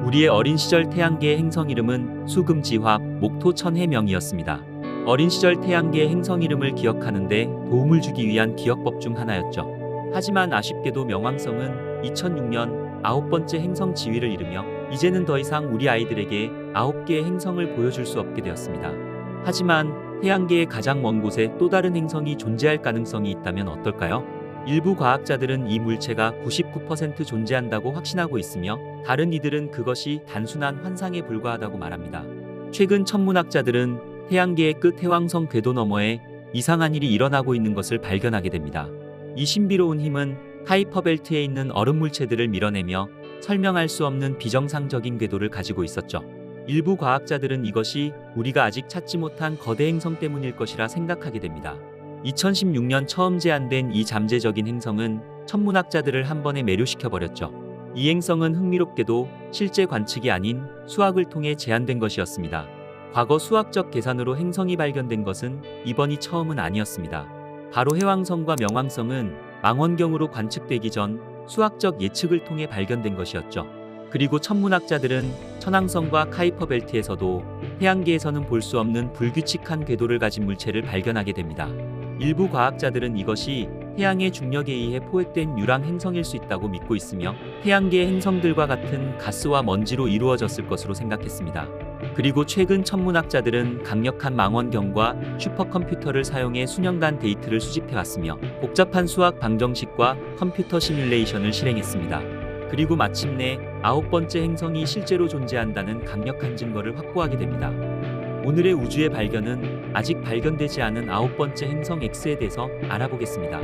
우리의 어린 시절 태양계의 행성 이름은 수금지화, 목토천해명이었습니다. 어린 시절 태양계의 행성 이름을 기억하는데 도움을 주기 위한 기억법 중 하나였죠. 하지만 아쉽게도 명왕성은 2006년 9번째 행성 지위를 잃으며 이제는 더 이상 우리 아이들에게 9개의 행성을 보여줄 수 없게 되었습니다. 하지만 태양계의 가장 먼 곳에 또 다른 행성이 존재할 가능성이 있다면 어떨까요? 일부 과학자들은 이 물체가 99% 존재한다고 확신하고 있으며 다른 이들은 그것이 단순한 환상에 불과하다고 말합니다. 최근 천문학자들은 태양계의 끝 해왕성 궤도 너머에 이상한 일이 일어나고 있는 것을 발견하게 됩니다. 이 신비로운 힘은 하이퍼벨트에 있는 얼음 물체들을 밀어내며 설명할 수 없는 비정상적인 궤도를 가지고 있었죠. 일부 과학자들은 이것이 우리가 아직 찾지 못한 거대 행성 때문일 것이라 생각하게 됩니다. 2016년 처음 제안된 이 잠재적인 행성은 천문학자들을 한 번에 매료시켜버렸죠. 이 행성은 흥미롭게도 실제 관측이 아닌 수학을 통해 제안된 것이었습니다. 과거 수학적 계산으로 행성이 발견된 것은 이번이 처음은 아니었습니다. 바로 해왕성과 명왕성은 망원경으로 관측되기 전 수학적 예측을 통해 발견된 것이었죠. 그리고 천문학자들은 천왕성과 카이퍼벨트에서도 태양계에서는 볼 수 없는 불규칙한 궤도를 가진 물체를 발견하게 됩니다. 일부 과학자들은 이것이 태양의 중력에 의해 포획된 유랑 행성일 수 있다고 믿고 있으며 태양계의 행성들과 같은 가스와 먼지로 이루어졌을 것으로 생각했습니다. 그리고 최근 천문학자들은 강력한 망원경과 슈퍼컴퓨터를 사용해 수년간 데이터를 수집해왔으며 복잡한 수학 방정식과 컴퓨터 시뮬레이션을 실행했습니다. 그리고 마침내 9번째 행성이 실제로 존재한다는 강력한 증거를 확보하게 됩니다. 오늘의 우주의 발견은 아직 발견되지 않은 9번째 행성 X에 대해서 알아보겠습니다.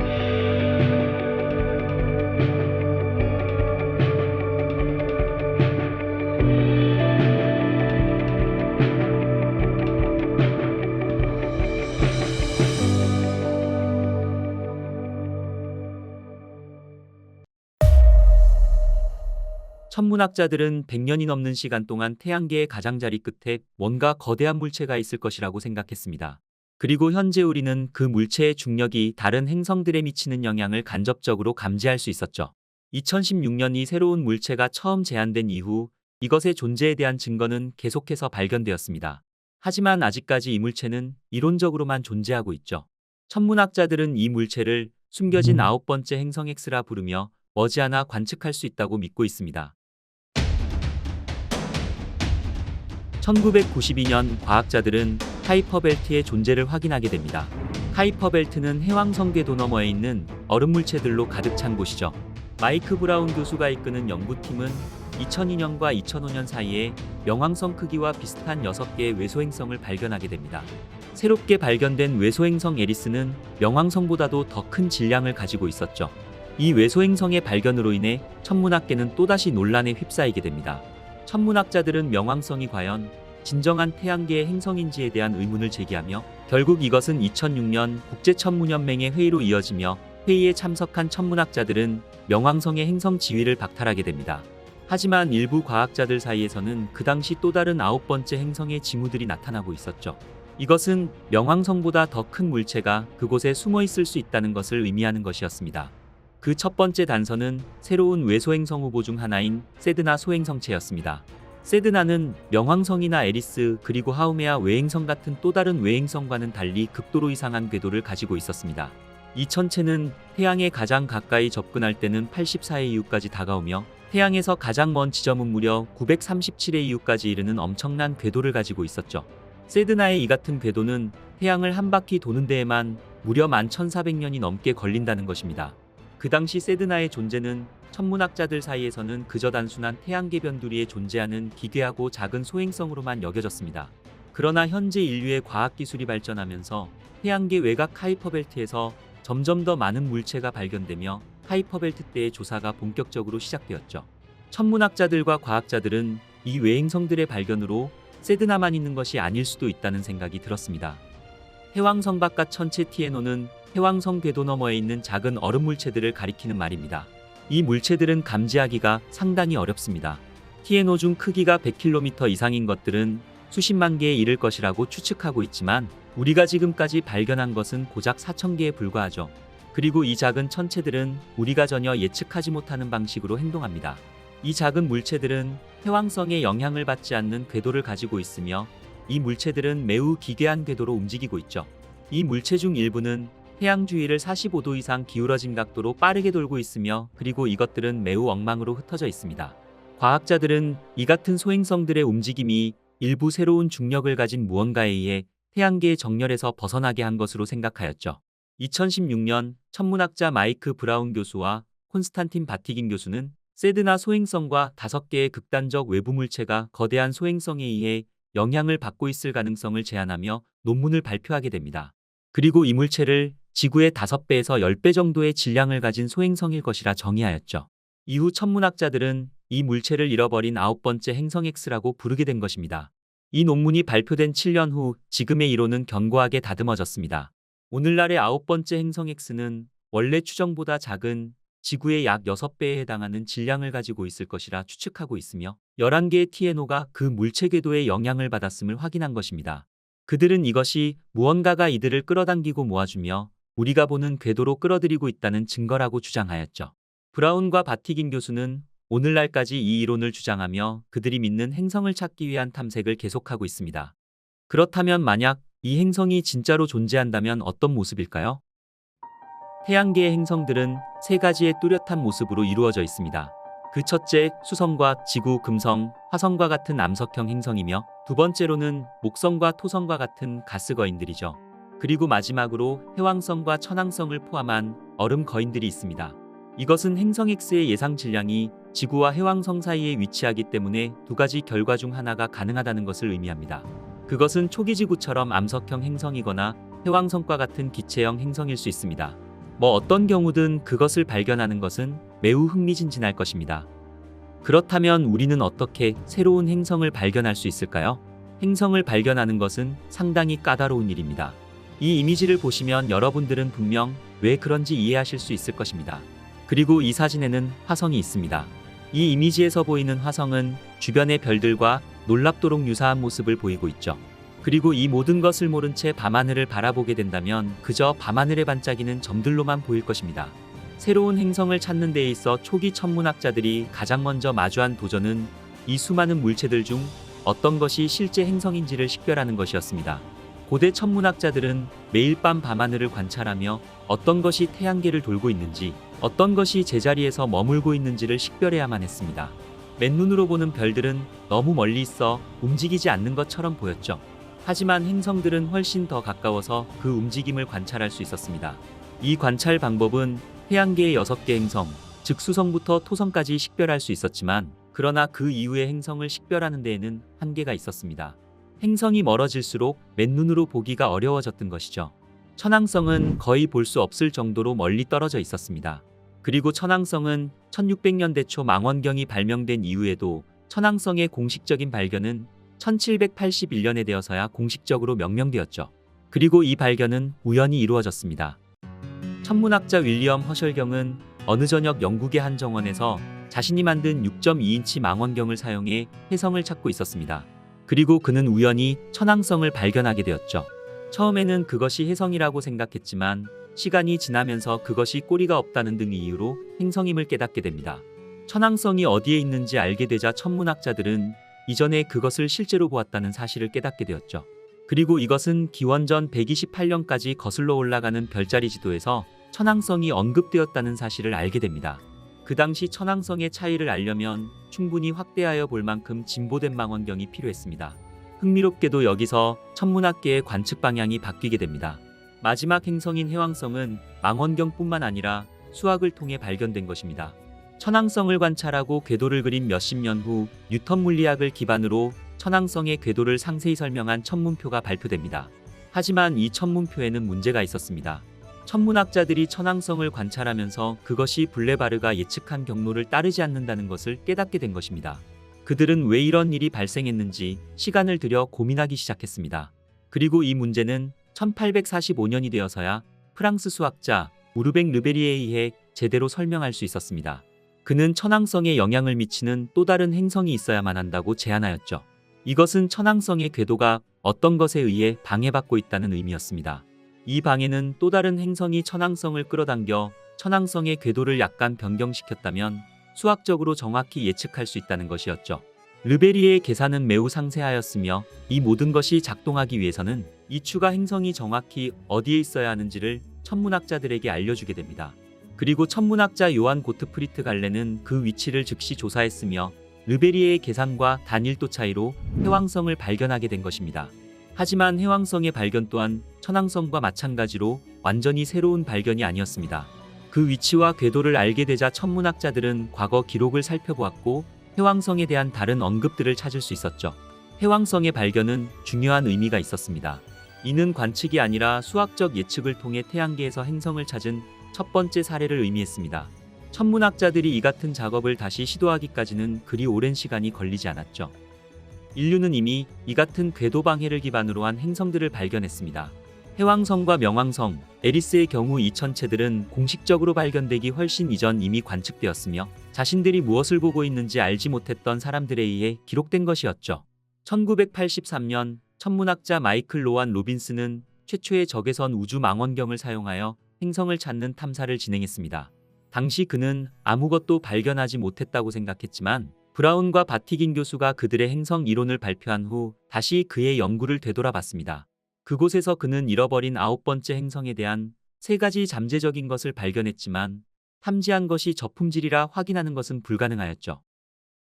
천문학자들은 100년이 넘는 시간 동안 태양계의 가장자리 끝에 뭔가 거대한 물체가 있을 것이라고 생각했습니다. 그리고 현재 우리는 그 물체의 중력이 다른 행성들에 미치는 영향을 간접적으로 감지할 수 있었죠. 2016년 이 새로운 물체가 처음 제안된 이후 이것의 존재에 대한 증거는 계속해서 발견되었습니다. 하지만 아직까지 이 물체는 이론적으로만 존재하고 있죠. 천문학자들은 이 물체를 숨겨진 9번째 행성 X라 부르며 머지않아 관측할 수 있다고 믿고 있습니다. 1992년 과학자들은 하이퍼벨트의 존재를 확인하게 됩니다. 하이퍼벨트는 해왕성 궤도 너머에 있는 얼음 물체들로 가득 찬 곳이죠. 마이크 브라운 교수가 이끄는 연구팀은 2002년과 2005년 사이에 명왕성 크기와 비슷한 6개의 외소행성을 발견하게 됩니다. 새롭게 발견된 외소행성 에리스는 명왕성보다도 더 큰 질량을 가지고 있었죠. 이 외소행성의 발견으로 인해 천문학계는 또다시 논란에 휩싸이게 됩니다. 천문학자들은 명왕성이 과연 진정한 태양계의 행성인지에 대한 의문을 제기하며 결국 이것은 2006년 국제천문연맹의 회의로 이어지며 회의에 참석한 천문학자들은 명왕성의 행성 지위를 박탈하게 됩니다. 하지만 일부 과학자들 사이에서는 그 당시 또 다른 9번째 행성의 징후들이 나타나고 있었죠. 이것은 명왕성보다 더 큰 물체가 그곳에 숨어 있을 수 있다는 것을 의미하는 것이었습니다. 그 첫 번째 단서는 새로운 외소행성 후보 중 하나인 세드나 소행성체였습니다. 세드나는 명왕성이나 에리스 그리고 하우메아 외행성 같은 또 다른 외행성과는 달리 극도로 이상한 궤도를 가지고 있었습니다. 이 천체는 태양에 가장 가까이 접근할 때는 84의 이후까지 다가오며 태양에서 가장 먼 지점은 무려 937의 이후까지 이르는 엄청난 궤도를 가지고 있었죠. 세드나의 이 같은 궤도는 태양을 한 바퀴 도는 데에만 무려 11,400년이 넘게 걸린다는 것입니다. 그 당시 세드나의 존재는 천문학자들 사이에서는 그저 단순한 태양계 변두리에 존재하는 기괴하고 작은 소행성으로만 여겨졌습니다. 그러나 현재 인류의 과학기술이 발전하면서 태양계 외곽 하이퍼벨트에서 점점 더 많은 물체가 발견되며 하이퍼벨트 때의 조사가 본격적으로 시작되었죠. 천문학자들과 과학자들은 이 외행성들의 발견으로 세드나만 있는 것이 아닐 수도 있다는 생각이 들었습니다. 해왕성 바깥 천체 티에노는 해왕성 궤도 너머에 있는 작은 얼음 물체들을 가리키는 말입니다. 이 물체들은 감지하기가 상당히 어렵습니다. 티에노 중 크기가 100km 이상인 것들은 수십만 개에 이를 것이라고 추측하고 있지만 우리가 지금까지 발견한 것은 고작 4,000개에 불과하죠. 그리고 이 작은 천체들은 우리가 전혀 예측하지 못하는 방식으로 행동합니다. 이 작은 물체들은 해왕성의 영향을 받지 않는 궤도를 가지고 있으며 이 물체들은 매우 기괴한 궤도로 움직이고 있죠. 이 물체 중 일부는 태양 주위를 45도 이상 기울어진 각도로 빠르게 돌고 있으며 그리고 이것들은 매우 엉망으로 흩어져 있습니다. 과학자들은 이 같은 소행성들의 움직임이 일부 새로운 중력을 가진 무언가에 의해 태양계의 정렬에서 벗어나게 한 것으로 생각하였죠. 2016년 천문학자 마이크 브라운 교수와 콘스탄틴 바티긴 교수는 세드나 소행성과 5개의 극단적 외부 물체가 거대한 소행성에 의해 영향을 받고 있을 가능성을 제안하며 논문을 발표하게 됩니다. 그리고 이 물체를 지구의 5배에서 10배 정도의 질량을 가진 소행성일 것이라 정의하였죠. 이후 천문학자들은 이 물체를 잃어버린 9번째 행성 X라고 부르게 된 것입니다. 이 논문이 발표된 7년 후 지금의 이론은 견고하게 다듬어졌습니다. 오늘날의 9번째 행성 X는 원래 추정보다 작은 지구의 약 6배에 해당하는 질량을 가지고 있을 것이라 추측하고 있으며 11개의 TNO가 그 물체 궤도에 영향을 받았음을 확인한 것입니다. 그들은 이것이 무언가가 이들을 끌어당기고 모아주며 우리가 보는 궤도로 끌어들이고 있다는 증거라고 주장하였죠. 브라운과 바티긴 교수는 오늘날까지 이 이론을 주장하며 그들이 믿는 행성을 찾기 위한 탐색을 계속하고 있습니다. 그렇다면 만약 이 행성이 진짜로 존재한다면 어떤 모습일까요? 태양계의 행성들은 3가지의 뚜렷한 모습으로 이루어져 있습니다. 그 첫째, 수성과 지구, 금성, 화성과 같은 암석형 행성이며 두 번째로는 목성과 토성과 같은 가스 거인들이죠. 그리고 마지막으로 해왕성과 천왕성을 포함한 얼음 거인들이 있습니다. 이것은 행성 X의 예상 질량이 지구와 해왕성 사이에 위치하기 때문에 2가지 결과 중 하나가 가능하다는 것을 의미합니다. 그것은 초기 지구처럼 암석형 행성이거나 해왕성과 같은 기체형 행성일 수 있습니다. 어떤 경우든 그것을 발견하는 것은 매우 흥미진진할 것입니다. 그렇다면 우리는 어떻게 새로운 행성을 발견할 수 있을까요? 행성을 발견하는 것은 상당히 까다로운 일입니다. 이 이미지를 보시면 여러분들은 분명 왜 그런지 이해하실 수 있을 것입니다. 그리고 이 사진에는 화성이 있습니다. 이 이미지에서 보이는 화성은 주변의 별들과 놀랍도록 유사한 모습을 보이고 있죠. 그리고 이 모든 것을 모른 채 밤하늘을 바라보게 된다면 그저 밤하늘에 반짝이는 점들로만 보일 것입니다. 새로운 행성을 찾는 데 있어 초기 천문학자들이 가장 먼저 마주한 도전은 이 수많은 물체들 중 어떤 것이 실제 행성인지를 식별하는 것이었습니다. 고대 천문학자들은 매일 밤 밤하늘을 관찰하며 어떤 것이 태양계를 돌고 있는지, 어떤 것이 제자리에서 머물고 있는지를 식별해야만 했습니다. 맨눈으로 보는 별들은 너무 멀리 있어 움직이지 않는 것처럼 보였죠. 하지만 행성들은 훨씬 더 가까워서 그 움직임을 관찰할 수 있었습니다. 이 관찰 방법은 태양계의 6개 행성, 즉 수성부터 토성까지 식별할 수 있었지만 그러나 그 이후의 행성을 식별하는 데에는 한계가 있었습니다. 행성이 멀어질수록 맨눈으로 보기가 어려워졌던 것이죠. 천왕성은 거의 볼 수 없을 정도로 멀리 떨어져 있었습니다. 그리고 천왕성은 1600년대 초 망원경이 발명된 이후에도 천왕성의 공식적인 발견은 1781년에 되어서야 공식적으로 명명되었죠. 그리고 이 발견은 우연히 이루어졌습니다. 천문학자 윌리엄 허셜경은 어느 저녁 영국의 한 정원에서 자신이 만든 6.2인치 망원경을 사용해 혜성을 찾고 있었습니다. 그리고 그는 우연히 천왕성을 발견하게 되었죠. 처음에는 그것이 혜성이라고 생각했지만 시간이 지나면서 그것이 꼬리가 없다는 등의 이유로 행성임을 깨닫게 됩니다. 천왕성이 어디에 있는지 알게 되자 천문학자들은 이전에 그것을 실제로 보았다는 사실을 깨닫게 되었죠. 그리고 이것은 기원전 128년까지 거슬러 올라가는 별자리 지도에서 천왕성이 언급되었다는 사실을 알게 됩니다. 그 당시 천왕성의 차이를 알려면 충분히 확대하여 볼 만큼 진보된 망원경이 필요했습니다. 흥미롭게도 여기서 천문학계의 관측 방향이 바뀌게 됩니다. 마지막 행성인 해왕성은 망원경뿐만 아니라 수학을 통해 발견된 것입니다. 천왕성을 관찰하고 궤도를 그린 몇십 년 후 뉴턴 물리학을 기반으로 천왕성의 궤도를 상세히 설명한 천문표가 발표됩니다. 하지만 이 천문표에는 문제가 있었습니다. 천문학자들이 천왕성을 관찰하면서 그것이 블레바르가 예측한 경로를 따르지 않는다는 것을 깨닫게 된 것입니다. 그들은 왜 이런 일이 발생했는지 시간을 들여 고민하기 시작했습니다. 그리고 이 문제는 1845년이 되어서야 프랑스 수학자 우르뱅 르베리에 의해 제대로 설명할 수 있었습니다. 그는 천왕성에 영향을 미치는 또 다른 행성이 있어야만 한다고 제안하였죠. 이것은 천왕성의 궤도가 어떤 것에 의해 방해받고 있다는 의미였습니다. 이 방해는 또 다른 행성이 천왕성을 끌어당겨 천왕성의 궤도를 약간 변경시켰다면 수학적으로 정확히 예측할 수 있다는 것이었죠. 르베리에의 계산은 매우 상세하였으며 이 모든 것이 작동하기 위해서는 이 추가 행성이 정확히 어디에 있어야 하는지를 천문학자들에게 알려주게 됩니다. 그리고 천문학자 요한 고트프리트 갈레는 그 위치를 즉시 조사했으며 르베리에의 계산과 단 1도 차이로 해왕성을 발견하게 된 것입니다. 하지만 해왕성의 발견 또한 천왕성과 마찬가지로 완전히 새로운 발견이 아니었습니다. 그 위치와 궤도를 알게 되자 천문학자들은 과거 기록을 살펴보았고 해왕성에 대한 다른 언급들을 찾을 수 있었죠. 해왕성의 발견은 중요한 의미가 있었습니다. 이는 관측이 아니라 수학적 예측을 통해 태양계에서 행성을 찾은 첫 번째 사례를 의미했습니다. 천문학자들이 이 같은 작업을 다시 시도하기까지는 그리 오랜 시간이 걸리지 않았죠. 인류는 이미 이 같은 궤도 방해를 기반으로 한 행성들을 발견했습니다. 해왕성과 명왕성, 에리스의 경우 이 천체들은 공식적으로 발견되기 훨씬 이전 이미 관측되었으며 자신들이 무엇을 보고 있는지 알지 못했던 사람들에 의해 기록된 것이었죠. 1983년 천문학자 마이클 로완 로빈스는 최초의 적외선 우주 망원경을 사용하여 행성을 찾는 탐사를 진행했습니다. 당시 그는 아무것도 발견하지 못했다고 생각했지만 브라운과 바티긴 교수가 그들의 행성 이론을 발표한 후 다시 그의 연구를 되돌아봤습니다. 그곳에서 그는 잃어버린 9번째 행성에 대한 3가지 잠재적인 것을 발견했지만 탐지한 것이 저품질이라 확인하는 것은 불가능하였죠.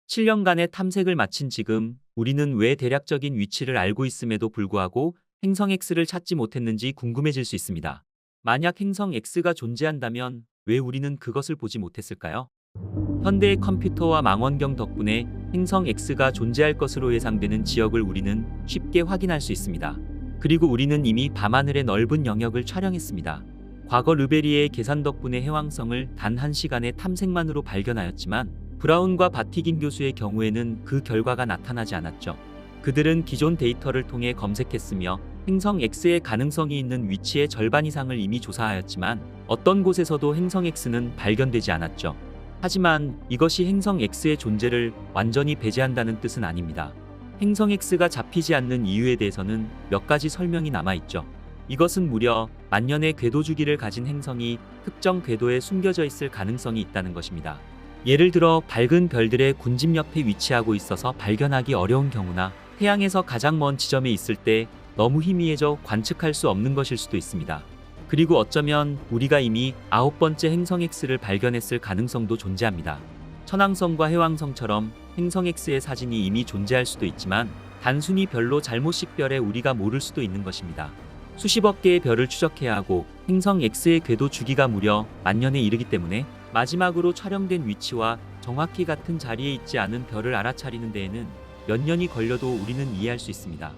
7년간의 탐색을 마친 지금 우리는 왜 대략적인 위치를 알고 있음에도 불구하고 행성 X를 찾지 못했는지 궁금해질 수 있습니다. 만약 행성 X가 존재한다면 왜 우리는 그것을 보지 못했을까요? 현대의 컴퓨터와 망원경 덕분에 행성 X가 존재할 것으로 예상되는 지역을 우리는 쉽게 확인할 수 있습니다. 그리고 우리는 이미 밤하늘의 넓은 영역을 촬영했습니다. 과거 르베리에의 계산 덕분에 해왕성을 단 1시간의 탐색만으로 발견하였지만 브라운과 바티긴 교수의 경우에는 그 결과가 나타나지 않았죠. 그들은 기존 데이터를 통해 검색했으며 행성 X의 가능성이 있는 위치의 절반 이상을 이미 조사하였지만 어떤 곳에서도 행성 X는 발견되지 않았죠. 하지만 이것이 행성 X의 존재를 완전히 배제한다는 뜻은 아닙니다. 행성 X가 잡히지 않는 이유에 대해서는 몇 가지 설명이 남아있죠. 이것은 무려 만년의 궤도 주기를 가진 행성이 특정 궤도에 숨겨져 있을 가능성이 있다는 것입니다. 예를 들어 밝은 별들의 군집 옆에 위치하고 있어서 발견하기 어려운 경우나 태양에서 가장 먼 지점에 있을 때 너무 희미해져 관측할 수 없는 것일 수도 있습니다. 그리고 어쩌면 우리가 이미 9번째 행성 X를 발견했을 가능성도 존재합니다. 천왕성과 해왕성처럼 행성 X의 사진이 이미 존재할 수도 있지만 단순히 별로 잘못식 별에 우리가 모를 수도 있는 것입니다. 수십억 개의 별을 추적해야 하고 행성 X의 궤도 주기가 무려 만년에 이르기 때문에 마지막으로 촬영된 위치와 정확히 같은 자리에 있지 않은 별을 알아차리는 데에는 몇 년이 걸려도 우리는 이해할 수 있습니다.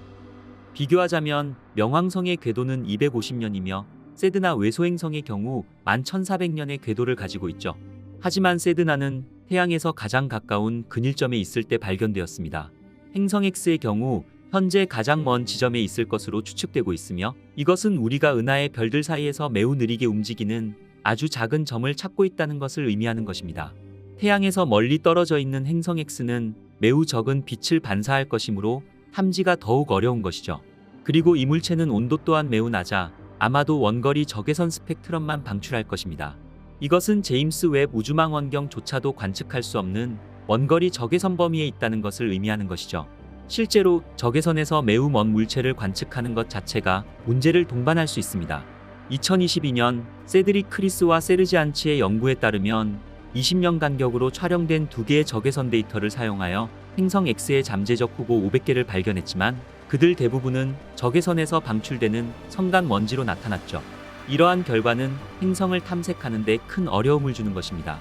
비교하자면 명왕성의 궤도는 250년이며 세드나 외소행성의 경우 11,400년의 궤도를 가지고 있죠. 하지만 세드나는 태양에서 가장 가까운 근일점에 있을 때 발견되었습니다. 행성 X의 경우 현재 가장 먼 지점에 있을 것으로 추측되고 있으며 이것은 우리가 은하의 별들 사이에서 매우 느리게 움직이는 아주 작은 점을 찾고 있다는 것을 의미하는 것입니다. 태양에서 멀리 떨어져 있는 행성 X는 매우 적은 빛을 반사할 것이므로 탐지가 더욱 어려운 것이죠. 그리고 이 물체는 온도 또한 매우 낮아 아마도 원거리 적외선 스펙트럼만 방출할 것입니다. 이것은 제임스 웹 우주망원경조차도 관측할 수 없는 원거리 적외선 범위에 있다는 것을 의미하는 것이죠. 실제로 적외선에서 매우 먼 물체를 관측하는 것 자체가 문제를 동반할 수 있습니다. 2022년 세드릭 크리스와 세르지 안치의 연구에 따르면 20년 간격으로 촬영된 2개의 적외선 데이터를 사용하여 행성 X의 잠재적 후보 500개를 발견했지만 그들 대부분은 적외선에서 방출되는 성간 먼지로 나타났죠. 이러한 결과는 행성을 탐색하는 데 큰 어려움을 주는 것입니다.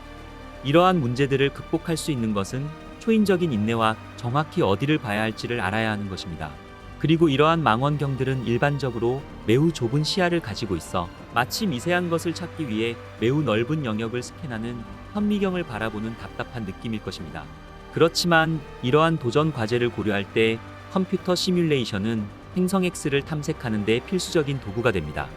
이러한 문제들을 극복할 수 있는 것은 초인적인 인내와 정확히 어디를 봐야 할지를 알아야 하는 것입니다. 그리고 이러한 망원경들은 일반적으로 매우 좁은 시야를 가지고 있어 마치 미세한 것을 찾기 위해 매우 넓은 영역을 스캔하는 현미경을 바라보는 답답한 느낌일 것입니다. 그렇지만 이러한 도전 과제를 고려할 때 컴퓨터 시뮬레이션은 행성 X를 탐색하는 데 필수적인 도구가 됩니다.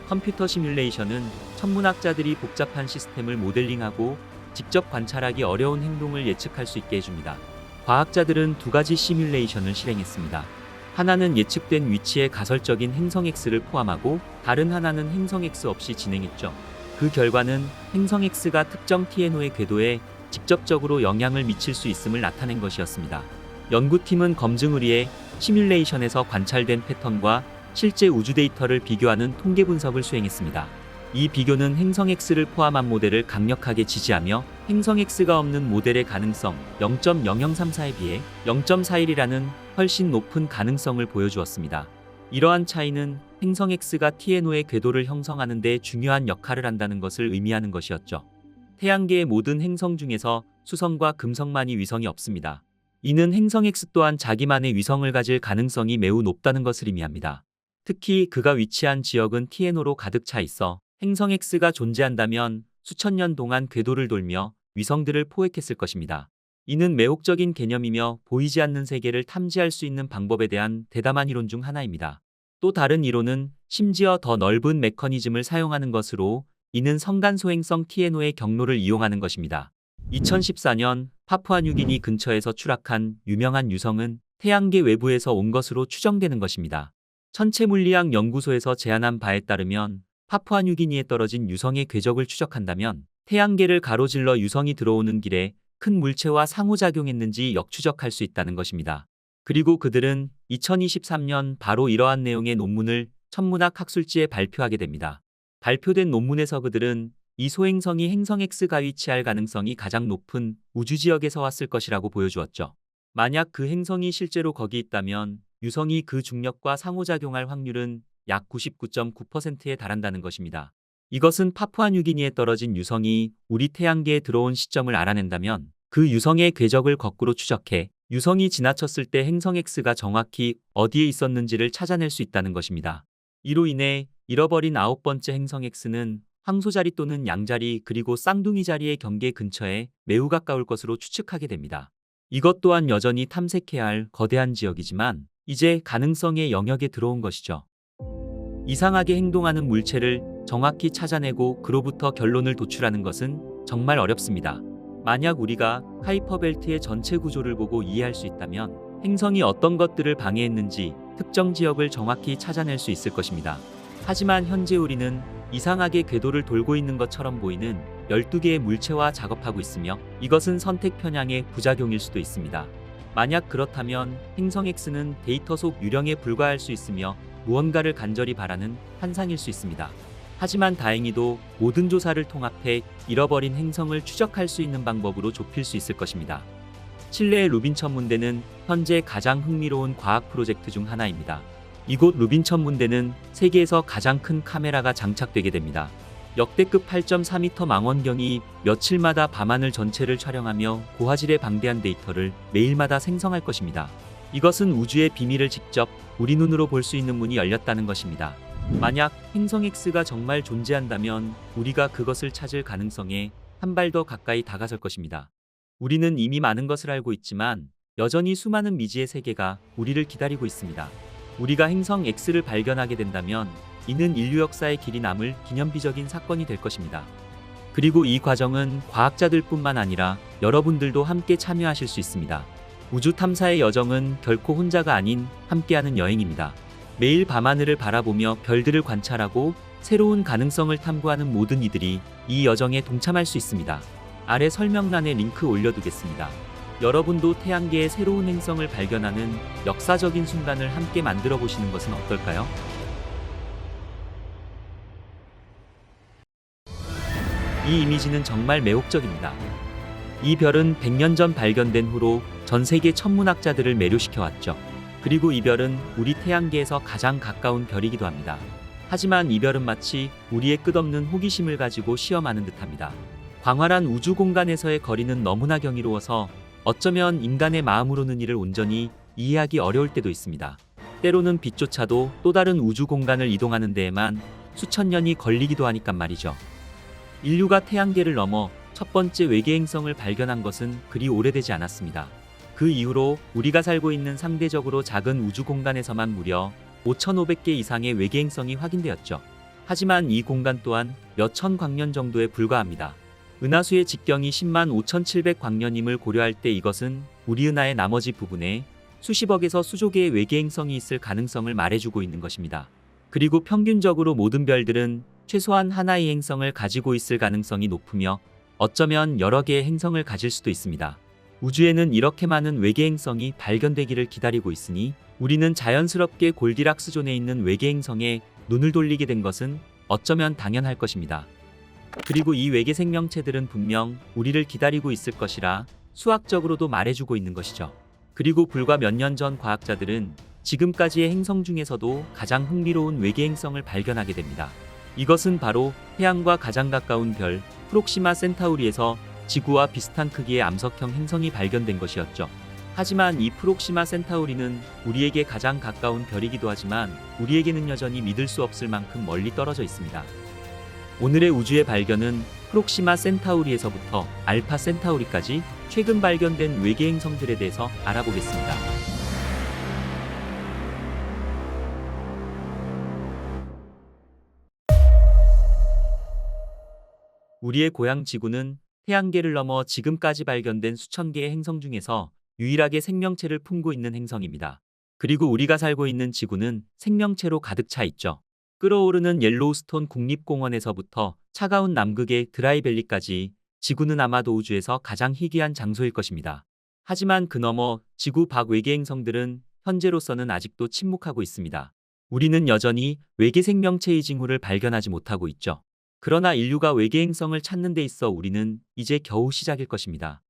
컴퓨터 시뮬레이션은 천문학자들이 복잡한 시스템을 모델링하고 직접 관찰하기 어려운 행동을 예측할 수 있게 해줍니다. 과학자들은 2가지 시뮬레이션을 실행했습니다. 하나는 예측된 위치에 가설적인 행성 X를 포함하고 다른 하나는 행성 X 없이 진행했죠. 그 결과는 행성 X가 특정 TNO의 궤도에 직접적으로 영향을 미칠 수 있음을 나타낸 것이었습니다. 연구팀은 검증을 위해 시뮬레이션에서 관찰된 패턴과 실제 우주 데이터를 비교하는 통계 분석을 수행했습니다. 이 비교는 행성 X를 포함한 모델을 강력하게 지지하며 행성 X가 없는 모델의 가능성 0.0034에 비해 0.41이라는 훨씬 높은 가능성을 보여주었습니다. 이러한 차이는 행성 X가 TNO의 궤도를 형성하는 데 중요한 역할을 한다는 것을 의미하는 것이었죠. 태양계의 모든 행성 중에서 수성과 금성만이 위성이 없습니다. 이는 행성 X 또한 자기만의 위성을 가질 가능성이 매우 높다는 것을 의미합니다. 특히 그가 위치한 지역은 TNO로 가득 차 있어 행성 X가 존재한다면 수천 년 동안 궤도를 돌며 위성들을 포획했을 것입니다. 이는 매혹적인 개념이며 보이지 않는 세계를 탐지할 수 있는 방법에 대한 대담한 이론 중 하나입니다. 또 다른 이론은 심지어 더 넓은 메커니즘을 사용하는 것으로 이는 성간 소행성 TNO의 경로를 이용하는 것입니다. 2014년 파푸아뉴기니 근처에서 추락한 유명한 유성은 태양계 외부에서 온 것으로 추정되는 것입니다. 천체물리학 연구소에서 제안한 바에 따르면 파푸아뉴기니에 떨어진 유성의 궤적을 추적한다면 태양계를 가로질러 유성이 들어오는 길에 큰 물체와 상호작용했는지 역추적할 수 있다는 것입니다. 그리고 그들은 2023년 바로 이러한 내용의 논문을 천문학 학술지에 발표하게 됩니다. 발표된 논문에서 그들은 이 소행성이 행성 X가 위치할 가능성이 가장 높은 우주지역에서 왔을 것이라고 보여주었죠. 만약 그 행성이 실제로 거기 있다면 유성이 그 중력과 상호작용할 확률은 약 99.9%에 달한다는 것입니다. 이것은 파푸아뉴기니에 떨어진 유성이 우리 태양계에 들어온 시점을 알아낸다면 그 유성의 궤적을 거꾸로 추적해 유성이 지나쳤을 때 행성 X가 정확히 어디에 있었는지를 찾아낼 수 있다는 것입니다. 이로 인해 잃어버린 9번째 행성 X는 황소자리 또는 양자리 그리고 쌍둥이 자리의 경계 근처에 매우 가까울 것으로 추측하게 됩니다. 이것 또한 여전히 탐색해야 할 거대한 지역이지만 이제 가능성의 영역에 들어온 것이죠. 이상하게 행동하는 물체를 정확히 찾아내고 그로부터 결론을 도출하는 것은 정말 어렵습니다. 만약 우리가 카이퍼벨트의 전체 구조를 보고 이해할 수 있다면 행성이 어떤 것들을 방해했는지 특정 지역을 정확히 찾아낼 수 있을 것입니다. 하지만 현재 우리는 이상하게 궤도를 돌고 있는 것처럼 보이는 12개의 물체와 작업하고 있으며 이것은 선택 편향의 부작용일 수도 있습니다. 만약 그렇다면 행성 X는 데이터 속 유령에 불과할 수 있으며 무언가를 간절히 바라는 환상일 수 있습니다. 하지만 다행히도 모든 조사를 통합해 잃어버린 행성을 추적할 수 있는 방법으로 좁힐 수 있을 것입니다. 칠레의 루빈 천문대는 현재 가장 흥미로운 과학 프로젝트 중 하나입니다. 이곳 루빈 천문대는 세계에서 가장 큰 카메라가 장착되게 됩니다. 역대급 8.4m 망원경이 며칠마다 밤하늘 전체를 촬영하며 고화질의 방대한 데이터를 매일마다 생성할 것입니다. 이것은 우주의 비밀을 직접 우리 눈으로 볼 수 있는 문이 열렸다는 것입니다. 만약 행성 X가 정말 존재한다면 우리가 그것을 찾을 가능성에 한 발 더 가까이 다가설 것입니다. 우리는 이미 많은 것을 알고 있지만 여전히 수많은 미지의 세계가 우리를 기다리고 있습니다. 우리가 행성 X를 발견하게 된다면 이는 인류 역사의 길이 남을 기념비적인 사건이 될 것입니다. 그리고 이 과정은 과학자들뿐만 아니라 여러분들도 함께 참여하실 수 있습니다. 우주 탐사의 여정은 결코 혼자가 아닌 함께하는 여행입니다. 매일 밤하늘을 바라보며 별들을 관찰하고 새로운 가능성을 탐구하는 모든 이들이 이 여정에 동참할 수 있습니다. 아래 설명란에 링크 올려두겠습니다. 여러분도 태양계의 새로운 행성을 발견하는 역사적인 순간을 함께 만들어 보시는 것은 어떨까요? 이 이미지는 정말 매혹적입니다. 이 별은 100년 전 발견된 후로 전 세계 천문학자들을 매료시켜 왔죠. 그리고 이 별은 우리 태양계에서 가장 가까운 별이기도 합니다. 하지만 이 별은 마치 우리의 끝없는 호기심을 가지고 시험하는 듯합니다. 광활한 우주 공간에서의 거리는 너무나 경이로워서 어쩌면 인간의 마음으로는 이를 온전히 이해하기 어려울 때도 있습니다. 때로는 빛조차도 또 다른 우주 공간을 이동하는 데에만 수천 년이 걸리기도 하니까 말이죠. 인류가 태양계를 넘어 첫 번째 외계 행성을 발견한 것은 그리 오래되지 않았습니다. 그 이후로 우리가 살고 있는 상대적으로 작은 우주 공간에서만 무려 5,500개 이상의 외계 행성이 확인되었죠. 하지만 이 공간 또한 몇천 광년 정도에 불과합니다. 은하수의 직경이 10만 5,700광년임을 고려할 때 이것은 우리 은하의 나머지 부분에 수십억에서 수조 개의 외계 행성이 있을 가능성을 말해주고 있는 것입니다. 그리고 평균적으로 모든 별들은 최소한 하나의 행성을 가지고 있을 가능성이 높으며 어쩌면 여러 개의 행성을 가질 수도 있습니다. 우주에는 이렇게 많은 외계 행성이 발견되기를 기다리고 있으니 우리는 자연스럽게 골디락스 존에 있는 외계 행성에 눈을 돌리게 된 것은 어쩌면 당연할 것입니다. 그리고 이 외계 생명체들은 분명 우리를 기다리고 있을 것이라 수학적으로도 말해주고 있는 것이죠. 그리고 불과 몇 년 전 과학자들은 지금까지의 행성 중에서도 가장 흥미로운 외계 행성을 발견하게 됩니다. 이것은 바로 태양과 가장 가까운 별 프록시마 센타우리에서 지구와 비슷한 크기의 암석형 행성이 발견된 것이었죠. 하지만 이 프록시마 센타우리는 우리에게 가장 가까운 별이기도 하지만 우리에게는 여전히 믿을 수 없을 만큼 멀리 떨어져 있습니다. 오늘의 우주의 발견은 프록시마 센타우리에서부터 알파 센타우리까지 최근 발견된 외계 행성들에 대해서 알아보겠습니다. 우리의 고향 지구는 태양계를 넘어 지금까지 발견된 수천 개의 행성 중에서 유일하게 생명체를 품고 있는 행성입니다. 그리고 우리가 살고 있는 지구는 생명체로 가득 차 있죠. 끓어오르는 옐로우스톤 국립공원에서부터 차가운 남극의 드라이밸리까지 지구는 아마도 우주에서 가장 희귀한 장소일 것입니다. 하지만 그 너머 지구 밖 외계 행성들은 현재로서는 아직도 침묵하고 있습니다. 우리는 여전히 외계 생명체의 징후를 발견하지 못하고 있죠. 그러나 인류가 외계 행성을 찾는 데 있어 우리는 이제 겨우 시작일 것입니다.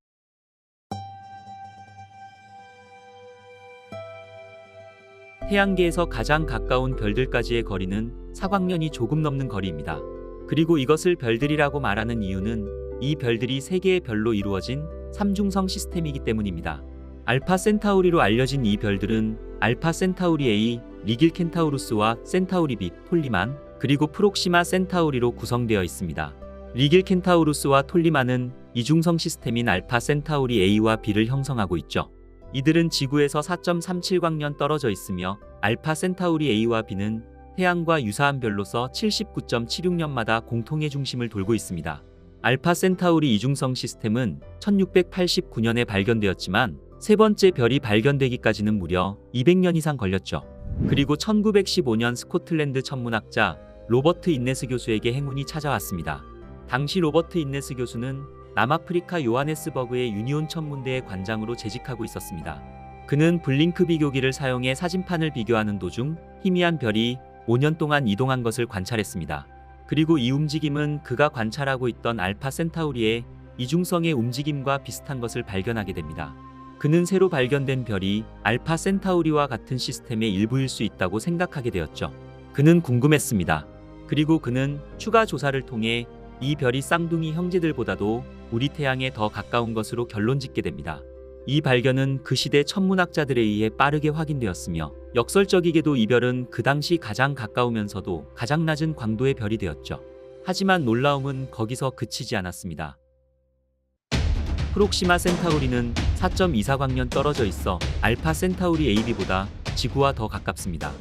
태양계에서 가장 가까운 별들까지의 거리는 사광년이 조금 넘는 거리입니다. 그리고 이것을 별들이라고 말하는 이유는 이 별들이 세 개의 별로 이루어진 삼중성 시스템이기 때문입니다. 알파 센타우리로 알려진 이 별들은 알파 센타우리 A, 리길 켄타우루스와 센타우리 B, 톨리만, 그리고 프록시마 센타우리로 구성되어 있습니다. 리길 켄타우루스와 톨리만은 이중성 시스템인 알파 센타우리 A와 B를 형성하고 있죠. 이들은 지구에서 4.37광년 떨어져 있으며 알파 센타우리 A와 B는 태양과 유사한 별로서 79.76년마다 공통의 중심을 돌고 있습니다. 알파 센타우리 이중성 시스템은 1689년에 발견되었지만 세 번째 별이 발견되기까지는 무려 200년 이상 걸렸죠. 그리고 1915년 스코틀랜드 천문학자 로버트 인네스 교수에게 행운이 찾아왔습니다. 당시 로버트 인네스 교수는 남아프리카 요하네스버그의 유니온 천문대의 관장으로 재직하고 있었습니다. 그는 블링크 비교기를 사용해 사진판을 비교하는 도중 희미한 별이 5년 동안 이동한 것을 관찰했습니다. 그리고 이 움직임은 그가 관찰하고 있던 알파 센타우리의 이중성의 움직임과 비슷한 것을 발견하게 됩니다. 그는 새로 발견된 별이 알파 센타우리와 같은 시스템의 일부일 수 있다고 생각하게 되었죠. 그는 궁금했습니다. 그리고 그는 추가 조사를 통해 이 별이 쌍둥이 형제들보다도 우리 태양에 더 가까운 것으로 결론짓게 됩니다. 이 발견은 그 시대 천문학자들에 의해 빠르게 확인되었으며 역설적이게도 이 별은 그 당시 가장 가까우면서도 가장 낮은 광도의 별이 되었죠. 하지만 놀라움은 거기서 그치지 않았습니다. 프록시마 센타우리는 4.24광년 떨어져 있어 알파 센타우리 AB보다 지구와 더 가깝습니다.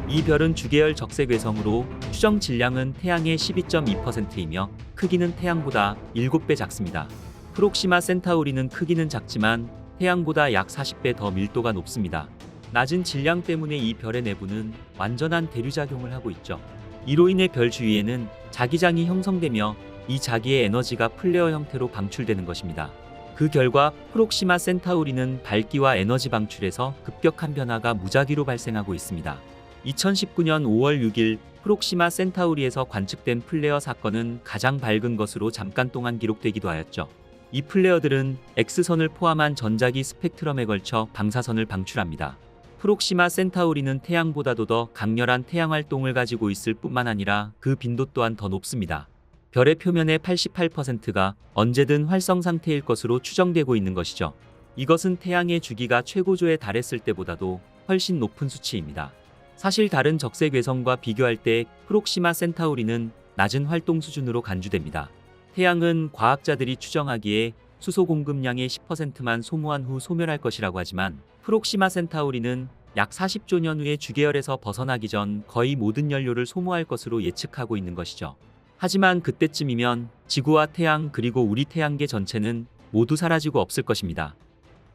이 별은 주계열 적색 외성으로 추정 질량은 태양의 12.2%이며 크기는 태양보다 7배 작습니다. 프록시마 센타우리는 크기는 작지만 태양보다 약 40배 더 밀도가 높습니다. 낮은 질량 때문에 이 별의 내부는 완전한 대류작용을 하고 있죠. 이로 인해 별 주위에는 자기장이 형성되며 이 자기의 에너지가 플레어 형태로 방출되는 것입니다. 그 결과 프록시마 센타우리는 밝기와 에너지 방출에서 급격한 변화가 무작위로 발생하고 있습니다. 2019년 5월 6일 프록시마 센타우리에서 관측된 플레어 사건은 가장 밝은 것으로 잠깐 동안 기록되기도 하였죠. 이 플레어들은 X선을 포함한 전자기 스펙트럼에 걸쳐 방사선을 방출합니다. 프록시마 센타우리는 태양보다도 더 강렬한 태양 활동을 가지고 있을 뿐만 아니라 그 빈도 또한 더 높습니다. 별의 표면의 88%가 언제든 활성 상태일 것으로 추정되고 있는 것이죠. 이것은 태양의 주기가 최고조에 달했을 때보다도 훨씬 높은 수치입니다. 사실 다른 적색 외성과 비교할 때 프록시마 센타우리는 낮은 활동 수준으로 간주됩니다. 태양은 과학자들이 추정하기에 수소 공급량의 10%만 소모한 후 소멸할 것이라고 하지만 프록시마 센타우리는 약 40조 년 후에 주계열에서 벗어나기 전 거의 모든 연료를 소모할 것으로 예측하고 있는 것이죠. 하지만 그때쯤이면 지구와 태양 그리고 우리 태양계 전체는 모두 사라지고 없을 것입니다.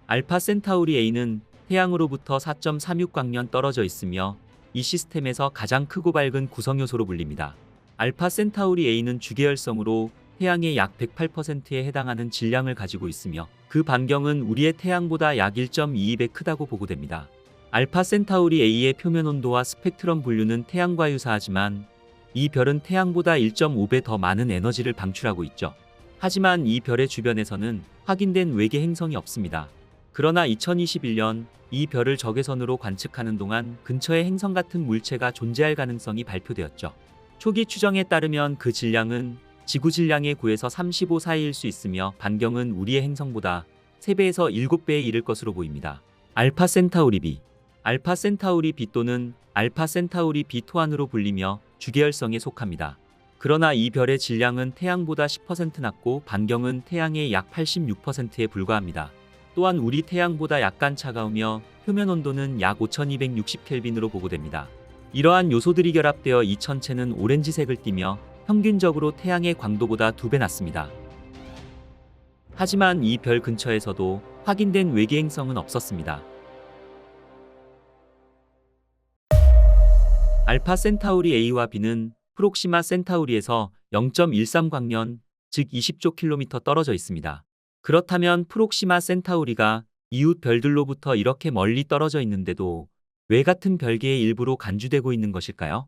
알파 센타우리 A는 태양으로부터 4.36광년 떨어져 있으며 이 시스템에서 가장 크고 밝은 구성요소로 불립니다. 알파 센타우리 A는 주계열성으로 태양의 약 108%에 해당하는 질량을 가지고 있으며 그 반경은 우리의 태양보다 약 1.22배 크다고 보고됩니다. 알파 센타우리 A의 표면 온도와 스펙트럼 분류는 태양과 유사하지만 이 별은 태양보다 1.5배 더 많은 에너지를 방출하고 있죠. 하지만 이 별의 주변에서는 확인된 외계 행성이 없습니다. 그러나 2021년 이 별을 적외선으로 관측하는 동안 근처에 행성 같은 물체가 존재할 가능성이 발표되었죠. 초기 추정에 따르면 그 질량은 지구 질량의 9에서 35 사이일 수 있으며 반경은 우리의 행성보다 3배에서 7배에 이를 것으로 보입니다. 알파 센타우리 B. 알파 센타우리 B 또는 알파 센타우리 B 토안으로 불리며 주계열성에 속합니다. 그러나 이 별의 질량은 태양보다 10% 낮고 반경은 태양의 약 86%에 불과합니다. 또한 우리 태양보다 약간 차가우며 표면 온도는 약 5260켈빈으로 보고됩니다. 이러한 요소들이 결합되어 이 천체는 오렌지색을 띠며 평균적으로 태양의 광도보다 2배 낮습니다. 하지만 이 별 근처에서도 확인된 외계 행성은 없었습니다. 알파 센타우리 A와 B는 프록시마 센타우리에서 0.13광년, 즉 20조 킬로미터 떨어져 있습니다. 그렇다면 프록시마 센타우리가 이웃 별들로부터 이렇게 멀리 떨어져 있는데도 왜 같은 별계의 일부로 간주되고 있는 것일까요?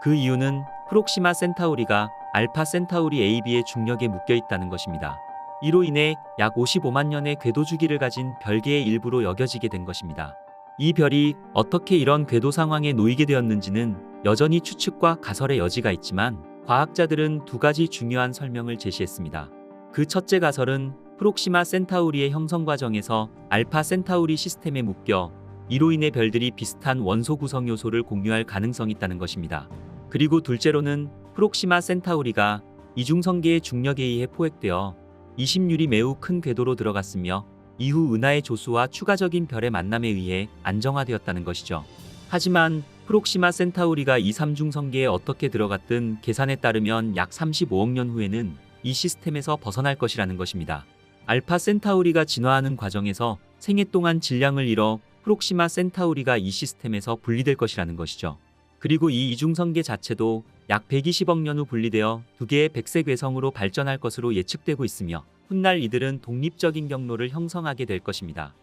그 이유는 프록시마 센타우리가 알파 센타우리 AB의 중력에 묶여 있다는 것입니다. 이로 인해 약 55만 년의 궤도 주기를 가진 별계의 일부로 여겨지게 된 것입니다. 이 별이 어떻게 이런 궤도 상황에 놓이게 되었는지는 여전히 추측과 가설의 여지가 있지만 과학자들은 두 가지 중요한 설명을 제시했습니다. 그 첫째 가설은 프록시마 센타우리의 형성 과정에서 알파 센타우리 시스템에 묶여 이로 인해 별들이 비슷한 원소 구성 요소를 공유할 가능성이 있다는 것입니다. 그리고 둘째로는 프록시마 센타우리가 이중성계의 중력에 의해 포획되어 20률이 매우 큰 궤도로 들어갔으며 이후 은하의 조수와 추가적인 별의 만남에 의해 안정화되었다는 것이죠. 하지만 프록시마 센타우리가 이 삼중성계에 어떻게 들어갔든 계산에 따르면 약 35억 년 후에는 이 시스템에서 벗어날 것이라는 것입니다. 알파 센타우리가 진화하는 과정에서 생애 동안 질량을 잃어 프록시마 센타우리가 이 시스템에서 분리될 것이라는 것이죠. 그리고 이 이중성계 자체도 약 120억 년 후 분리되어 두 개의 백색 외성으로 발전할 것으로 예측되고 있으며 훗날 이들은 독립적인 경로를 형성하게 될 것입니다.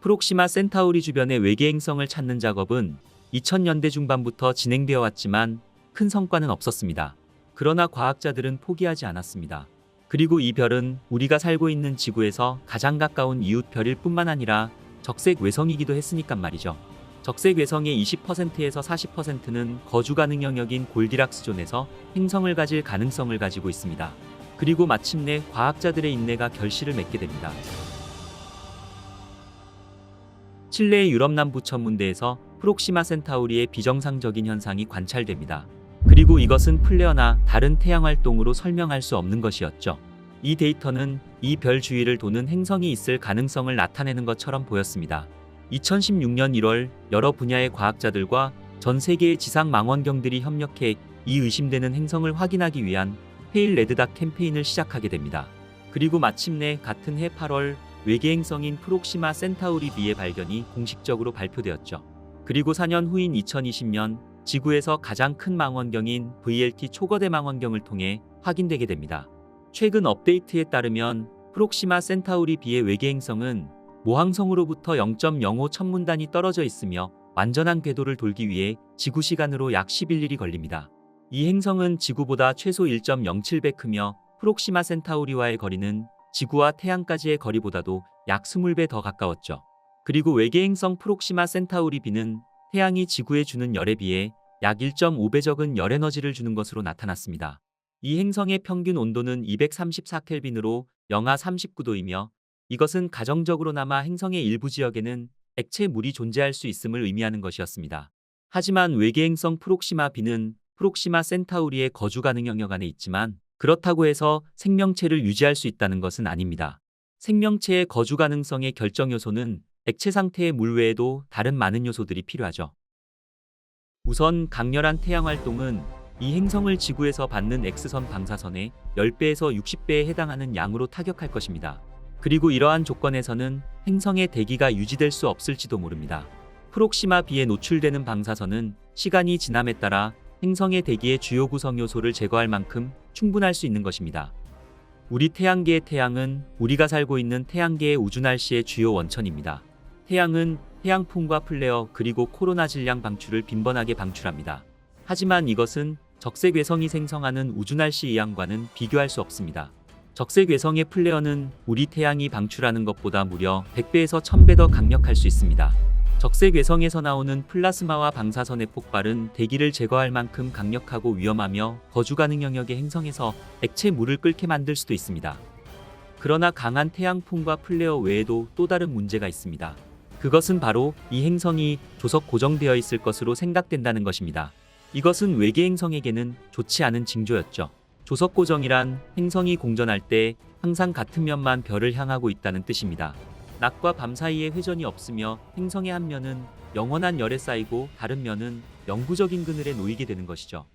프록시마 센타우리 주변의 외계 행성을 찾는 작업은 2000년대 중반부터 진행되어 왔지만 큰 성과는 없었습니다. 그러나 과학자들은 포기하지 않았습니다. 그리고 이 별은 우리가 살고 있는 지구에서 가장 가까운 이웃 별일 뿐만 아니라 적색 외성이기도 했으니까 말이죠. 적색 외성의 20%에서 40%는 거주 가능 영역인 골디락스 존에서 행성을 가질 가능성을 가지고 있습니다. 그리고 마침내 과학자들의 인내가 결실을 맺게 됩니다. 칠레의 유럽 남부 천문대에서 프록시마 센타우리의 비정상적인 현상이 관찰됩니다. 그리고 이것은 플레어나 다른 태양 활동으로 설명할 수 없는 것이었죠. 이 데이터는 이 별 주위를 도는 행성이 있을 가능성을 나타내는 것처럼 보였습니다. 2016년 1월 여러 분야의 과학자들과 전 세계의 지상 망원경들이 협력해 이 의심되는 행성을 확인하기 위한 페일 레드닷 캠페인을 시작하게 됩니다. 그리고 마침내 같은 해 8월 외계 행성인 프록시마 센타우리 B의 발견이 공식적으로 발표되었죠. 그리고 4년 후인 2020년 지구에서 가장 큰 망원경인 VLT 초거대 망원경을 통해 확인되게 됩니다. 최근 업데이트에 따르면 프록시마 센타우리 B의 외계 행성은 모항성으로부터 0.05 천문단이 떨어져 있으며 완전한 궤도를 돌기 위해 지구 시간으로 약 11일이 걸립니다. 이 행성은 지구보다 최소 1.07배 크며 프록시마 센타우리와의 거리는 지구와 태양까지의 거리보다도 약 20배 더 가까웠죠. 그리고 외계 행성 프록시마 센타우리 B는 태양이 지구에 주는 열에 비해 약 1.5배 적은 열 에너지를 주는 것으로 나타났습니다. 이 행성의 평균 온도는 234켈빈으로 영하 39도이며 이것은 가정적으로나마 행성의 일부 지역에는 액체 물이 존재할 수 있음을 의미하는 것이었습니다. 하지만 외계 행성 프록시마 B는 프록시마 센타우리의 거주 가능 영역 안에 있지만 그렇다고 해서 생명체를 유지할 수 있다는 것은 아닙니다. 생명체의 거주 가능성의 결정 요소는 액체 상태의 물 외에도 다른 많은 요소들이 필요하죠. 우선 강렬한 태양 활동은 이 행성을 지구에서 받는 X선 방사선의 10배에서 60배에 해당하는 양으로 타격할 것입니다. 그리고 이러한 조건에서는 행성의 대기가 유지될 수 없을지도 모릅니다. 프록시마 B에 노출되는 방사선은 시간이 지남에 따라 행성의 대기의 주요 구성 요소를 제거할 만큼 충분할 수 있는 것입니다. 우리 태양계의 태양은 우리가 살고 있는 태양계의 우주 날씨의 주요 원천입니다. 태양은 태양풍과 플레어 그리고 코로나 질량 방출을 빈번하게 방출합니다. 하지만 이것은 적색 외성이 생성하는 우주 날씨 이항과는 비교할 수 없습니다. 적색 외성의 플레어는 우리 태양이 방출하는 것보다 무려 100배에서 1000배 더 강력할 수 있습니다. 적색 외성에서 나오는 플라스마와 방사선의 폭발은 대기를 제거할 만큼 강력하고 위험하며 거주 가능 영역의 행성에서 액체 물을 끓게 만들 수도 있습니다. 그러나 강한 태양풍과 플레어 외에도 또 다른 문제가 있습니다. 그것은 바로 이 행성이 조석 고정되어 있을 것으로 생각된다는 것입니다. 이것은 외계 행성에게는 좋지 않은 징조였죠. 조석 고정이란 행성이 공전할 때 항상 같은 면만 별을 향하고 있다는 뜻입니다. 낮과 밤 사이에 회전이 없으며 행성의 한 면은 영원한 열에 쌓이고 다른 면은 영구적인 그늘에 놓이게 되는 것이죠.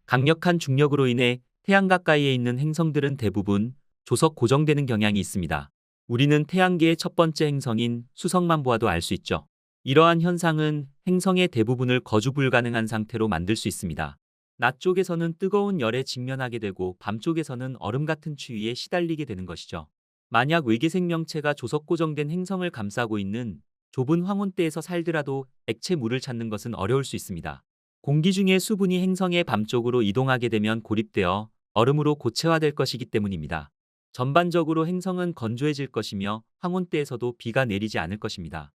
강력한 중력으로 인해 태양 가까이에 있는 행성들은 대부분 조석 고정되는 경향이 있습니다. 우리는 태양계의 첫 번째 행성인 수성만 보아도 알 수 있죠. 이러한 현상은 행성의 대부분을 거주 불가능한 상태로 만들 수 있습니다. 낮 쪽에서는 뜨거운 열에 직면하게 되고 밤 쪽에서는 얼음 같은 추위에 시달리게 되는 것이죠. 만약 외계 생명체가 조석 고정된 행성을 감싸고 있는 좁은 황혼대에서 살더라도 액체 물을 찾는 것은 어려울 수 있습니다. 공기 중에 수분이 행성의 밤쪽으로 이동하게 되면 고립되어 얼음으로 고체화될 것이기 때문입니다. 전반적으로 행성은 건조해질 것이며 황혼대에서도 비가 내리지 않을 것입니다.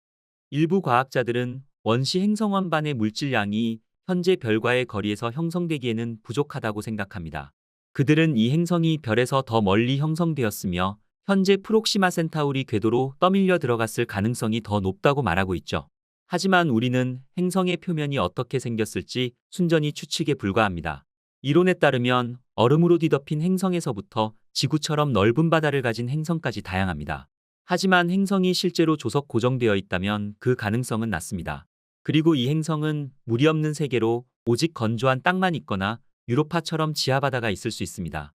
일부 과학자들은 원시 행성 원반의 물질량이 현재 별과의 거리에서 형성되기에는 부족하다고 생각합니다. 그들은 이 행성이 별에서 더 멀리 형성되었으며 현재 프록시마 센타우리 궤도로 떠밀려 들어갔을 가능성이 더 높다고 말하고 있죠. 하지만 우리는 행성의 표면이 어떻게 생겼을지 순전히 추측에 불과합니다. 이론에 따르면 얼음으로 뒤덮인 행성에서부터 지구처럼 넓은 바다를 가진 행성까지 다양합니다. 하지만 행성이 실제로 조석 고정되어 있다면 그 가능성은 낮습니다. 그리고 이 행성은 물이 없는 세계로 오직 건조한 땅만 있거나 유로파처럼 지하바다가 있을 수 있습니다.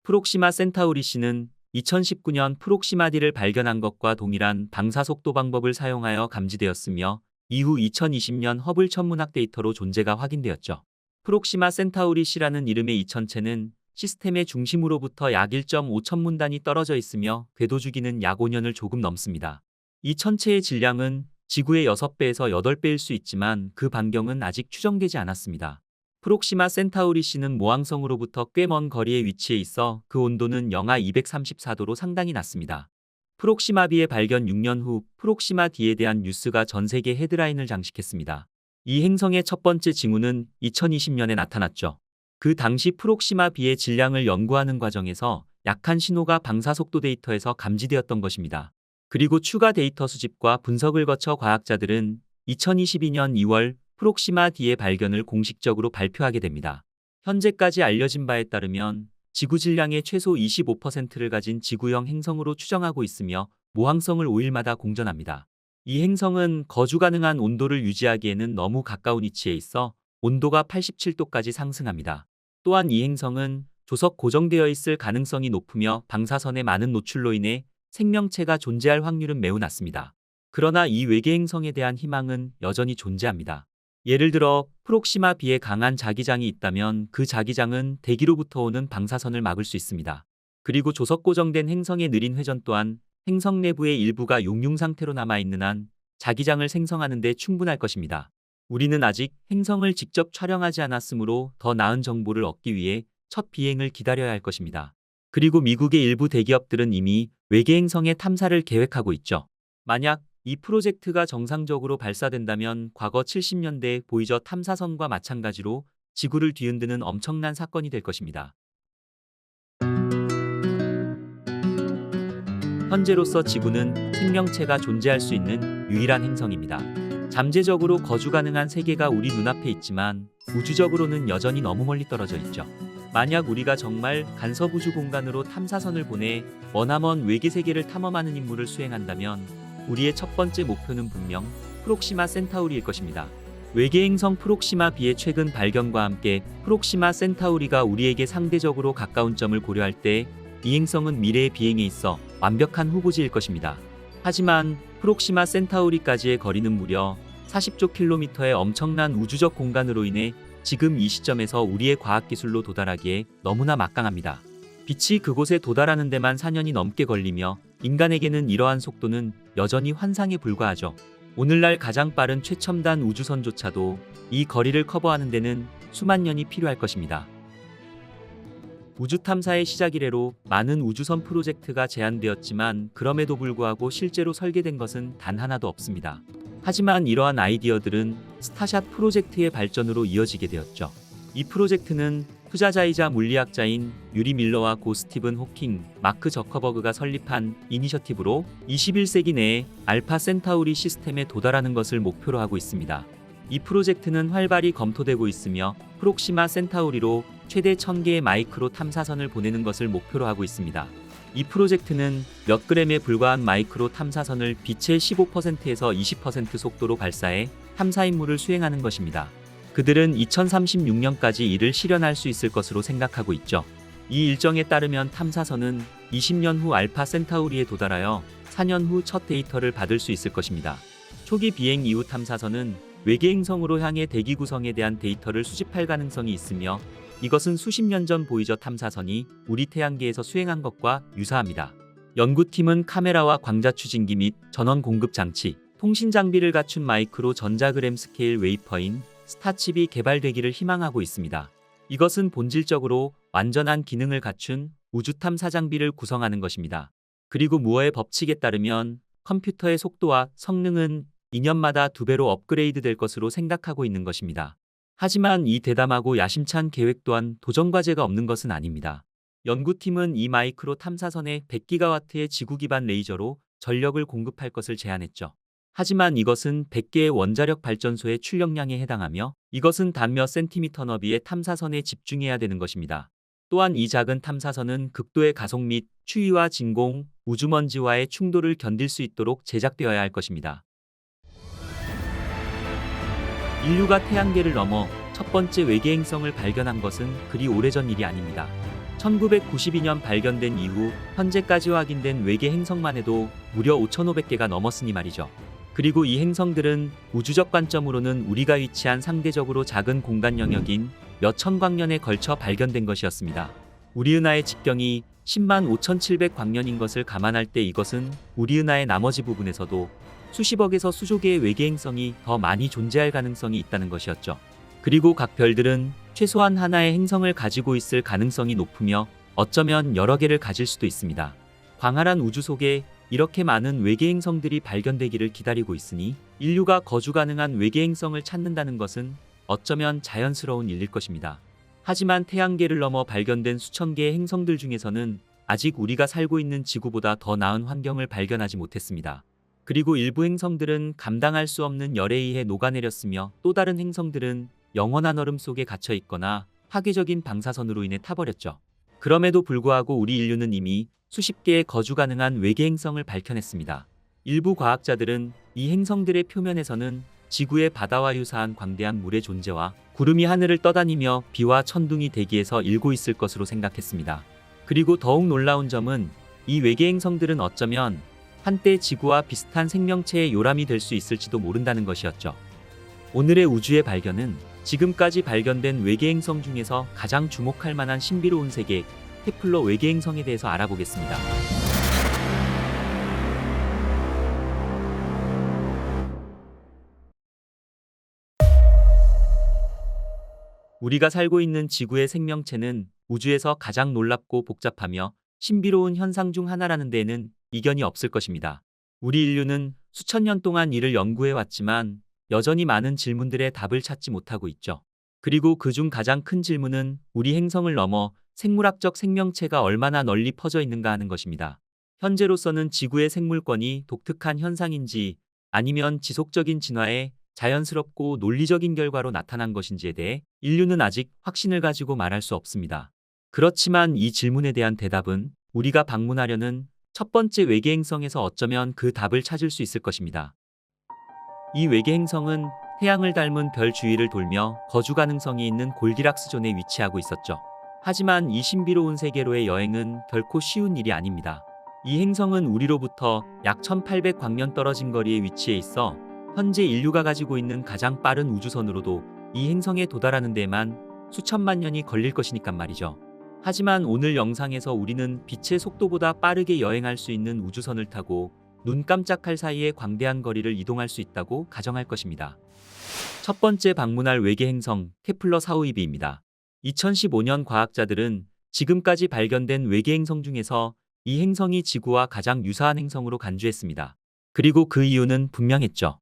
프록시마 센타우리 C는 2019년 프록시마 D를 발견한 것과 동일한 방사속도 방법을 사용하여 감지되었으며 이후 2020년 허블 천문학 데이터로 존재가 확인되었죠. 프록시마 센타우리 C라는 이름의 이 천체는 시스템의 중심으로부터 약 1.5천문단이 떨어져 있으며 궤도 주기는 약 5년을 조금 넘습니다. 이 천체의 질량은 지구의 6배에서 8배일 수 있지만 그 반경은 아직 추정되지 않았습니다. 프록시마 센타우리 C는 모항성으로부터 꽤 먼 거리에 위치해 있어 그 온도는 영하 234도로 상당히 낮습니다. 프록시마 B의 발견 6년 후 프록시마 D에 대한 뉴스가 전 세계 헤드라인을 장식했습니다. 이 행성의 첫 번째 징후는 2020년에 나타났죠. 그 당시 프록시마 B의 질량을 연구하는 과정에서 약한 신호가 방사속도 데이터에서 감지되었던 것입니다. 그리고 추가 데이터 수집과 분석을 거쳐 과학자들은 2022년 2월 프록시마 D의 발견을 공식적으로 발표하게 됩니다. 현재까지 알려진 바에 따르면 지구 질량의 최소 25%를 가진 지구형 행성으로 추정하고 있으며 모항성을 5일마다 공전합니다. 이 행성은 거주 가능한 온도를 유지하기에는 너무 가까운 위치에 있어 온도가 87도까지 상승합니다. 또한 이 행성은 조석 고정되어 있을 가능성이 높으며 방사선의 많은 노출로 인해 생명체가 존재할 확률은 매우 낮습니다. 그러나 이 외계 행성에 대한 희망은 여전히 존재합니다. 예를 들어 프록시마 B에 강한 자기장이 있다면 그 자기장은 대기로부터 오는 방사선을 막을 수 있습니다. 그리고 조석 고정된 행성의 느린 회전 또한 행성 내부의 일부가 용융 상태로 남아있는 한 자기장을 생성하는 데 충분할 것입니다. 우리는 아직 행성을 직접 촬영하지 않았으므로 더 나은 정보를 얻기 위해 첫 비행을 기다려야 할 것입니다. 그리고 미국의 일부 대기업들은 이미 외계 행성의 탐사를 계획하고 있죠. 만약 이 프로젝트가 정상적으로 발사된다면 과거 70년대 보이저 탐사선과 마찬가지로 지구를 뒤흔드는 엄청난 사건이 될 것입니다. 현재로서 지구는 생명체가 존재할 수 있는 유일한 행성입니다. 잠재적으로 거주 가능한 세계가 우리 눈앞에 있지만 우주적으로는 여전히 너무 멀리 떨어져 있죠. 만약 우리가 정말 간섭 우주 공간으로 탐사선을 보내 머나먼 외계 세계를 탐험하는 임무를 수행한다면 우리의 첫 번째 목표는 분명 프록시마 센타우리일 것입니다. 외계 행성 프록시마 B의 최근 발견과 함께 프록시마 센타우리가 우리에게 상대적으로 가까운 점을 고려할 때 이 행성은 미래의 비행에 있어 완벽한 후보지일 것입니다. 하지만 프록시마 센타우리까지의 거리는 무려 40조 킬로미터의 엄청난 우주적 공간으로 인해 지금 이 시점에서 우리의 과학기술로 도달하기에 너무나 막강합니다. 빛이 그곳에 도달하는 데만 4년이 넘게 걸리며 인간에게는 이러한 속도는 여전히 환상에 불과하죠. 오늘날 가장 빠른 최첨단 우주선조차도 이 거리를 커버하는 데는 수만 년이 필요할 것입니다. 우주 탐사의 시작 이래로 많은 우주선 프로젝트가 제안되었지만 그럼에도 불구하고 실제로 설계된 것은 단 하나도 없습니다. 하지만 이러한 아이디어들은 스타샷 프로젝트의 발전으로 이어지게 되었죠. 이 프로젝트는 투자자이자 물리학자인 유리 밀러와 고 스티븐 호킹, 마크 저커버그가 설립한 이니셔티브로 21세기 내에 알파 센타우리 시스템에 도달하는 것을 목표로 하고 있습니다. 이 프로젝트는 활발히 검토되고 있으며 프록시마 센타우리로 최대 1000개의 마이크로 탐사선을 보내는 것을 목표로 하고 있습니다. 이 프로젝트는 몇 그램에 불과한 마이크로 탐사선을 빛의 15%에서 20% 속도로 발사해 탐사 임무를 수행하는 것입니다. 그들은 2036년까지 이를 실현할 수 있을 것으로 생각하고 있죠. 이 일정에 따르면 탐사선은 20년 후 알파 센타우리에 도달하여 4년 후 첫 데이터를 받을 수 있을 것입니다. 초기 비행 이후 탐사선은 외계 행성으로 향해 대기 구성에 대한 데이터를 수집할 가능성이 있으며 이것은 수십 년 전 보이저 탐사선이 우리 태양계에서 수행한 것과 유사합니다. 연구팀은 카메라와 광자 추진기 및 전원 공급 장치, 통신 장비를 갖춘 마이크로 전자그램 스케일 웨이퍼인 스타칩이 개발되기를 희망하고 있습니다. 이것은 본질적으로 완전한 기능을 갖춘 우주 탐사 장비를 구성하는 것입니다. 그리고 무어의 법칙에 따르면 컴퓨터의 속도와 성능은 2년마다 2배로 업그레이드 될 것으로 생각하고 있는 것입니다. 하지만 이 대담하고 야심찬 계획 또한 도전 과제가 없는 것은 아닙니다. 연구팀은 이 마이크로 탐사선에 100기가와트의 지구 기반 레이저로 전력을 공급할 것을 제안했죠. 하지만 이것은 100개의 원자력 발전소의 출력량에 해당하며 이것은 단 몇 센티미터 너비의 탐사선에 집중해야 되는 것입니다. 또한 이 작은 탐사선은 극도의 가속 및 추위와 진공, 우주먼지와의 충돌을 견딜 수 있도록 제작되어야 할 것입니다. 인류가 태양계를 넘어 첫 번째 외계 행성을 발견한 것은 그리 오래전 일이 아닙니다. 1992년 발견된 이후 현재까지 확인된 외계 행성만 해도 무려 5,500개가 넘었으니 말이죠. 그리고 이 행성들은 우주적 관점으로는 우리가 위치한 상대적으로 작은 공간 영역인 몇천 광년에 걸쳐 발견된 것이었습니다. 우리 은하의 직경이 10만 5,700광년인 것을 감안할 때 이것은 우리 은하의 나머지 부분에서도 수십억에서 수조 개의 외계 행성이 더 많이 존재할 가능성이 있다는 것이었죠. 그리고 각 별들은 최소한 하나의 행성을 가지고 있을 가능성이 높으며 어쩌면 여러 개를 가질 수도 있습니다. 광활한 우주 속에 이렇게 많은 외계 행성들이 발견되기를 기다리고 있으니 인류가 거주 가능한 외계 행성을 찾는다는 것은 어쩌면 자연스러운 일일 것입니다. 하지만 태양계를 넘어 발견된 수천 개의 행성들 중에서는 아직 우리가 살고 있는 지구보다 더 나은 환경을 발견하지 못했습니다. 그리고 일부 행성들은 감당할 수 없는 열에 의해 녹아내렸으며 또 다른 행성들은 영원한 얼음 속에 갇혀 있거나 파괴적인 방사선으로 인해 타버렸죠. 그럼에도 불구하고 우리 인류는 이미 수십 개의 거주 가능한 외계 행성을 밝혀냈습니다. 일부 과학자들은 이 행성들의 표면에서는 지구의 바다와 유사한 광대한 물의 존재와 구름이 하늘을 떠다니며 비와 천둥이 대기에서 일고 있을 것으로 생각했습니다. 그리고 더욱 놀라운 점은 이 외계 행성들은 어쩌면 한때 지구와 비슷한 생명체의 요람이 될 수 있을지도 모른다는 것이었죠. 오늘의 우주의 발견은 지금까지 발견된 외계 행성 중에서 가장 주목할 만한 신비로운 세계, 케플러 외계 행성에 대해서 알아보겠습니다. 우리가 살고 있는 지구의 생명체는 우주에서 가장 놀랍고 복잡하며 신비로운 현상 중 하나라는 데에는 이견이 없을 것입니다. 우리 인류는 수천 년 동안 이를 연구해 왔지만 여전히 많은 질문들의 답을 찾지 못하고 있죠. 그리고 그중 가장 큰 질문은 우리 행성을 넘어 생물학적 생명체가 얼마나 널리 퍼져 있는가 하는 것입니다. 현재로서는 지구의 생물권이 독특한 현상인지 아니면 지속적인 진화에 자연스럽고 논리적인 결과로 나타난 것인지에 대해 인류는 아직 확신을 가지고 말할 수 없습니다. 그렇지만 이 질문에 대한 대답은 우리가 방문하려는 첫 번째 외계 행성에서 어쩌면 그 답을 찾을 수 있을 것입니다. 이 외계 행성은 태양을 닮은 별 주위를 돌며 거주 가능성이 있는 골디락스 존에 위치하고 있었죠. 하지만 이 신비로운 세계로의 여행은 결코 쉬운 일이 아닙니다. 이 행성은 우리로부터 약 1800광년 떨어진 거리에 위치해 있어 현재 인류가 가지고 있는 가장 빠른 우주선으로도 이 행성에 도달하는 데에만 수천만 년이 걸릴 것이니까 말이죠. 하지만 오늘 영상에서 우리는 빛의 속도보다 빠르게 여행할 수 있는 우주선을 타고 눈 깜짝할 사이에 광대한 거리를 이동할 수 있다고 가정할 것입니다. 첫 번째 방문할 외계 행성 케플러 452b입니다. 2015년 과학자들은 지금까지 발견된 외계 행성 중에서 이 행성이 지구와 가장 유사한 행성으로 간주했습니다. 그리고 그 이유는 분명했죠.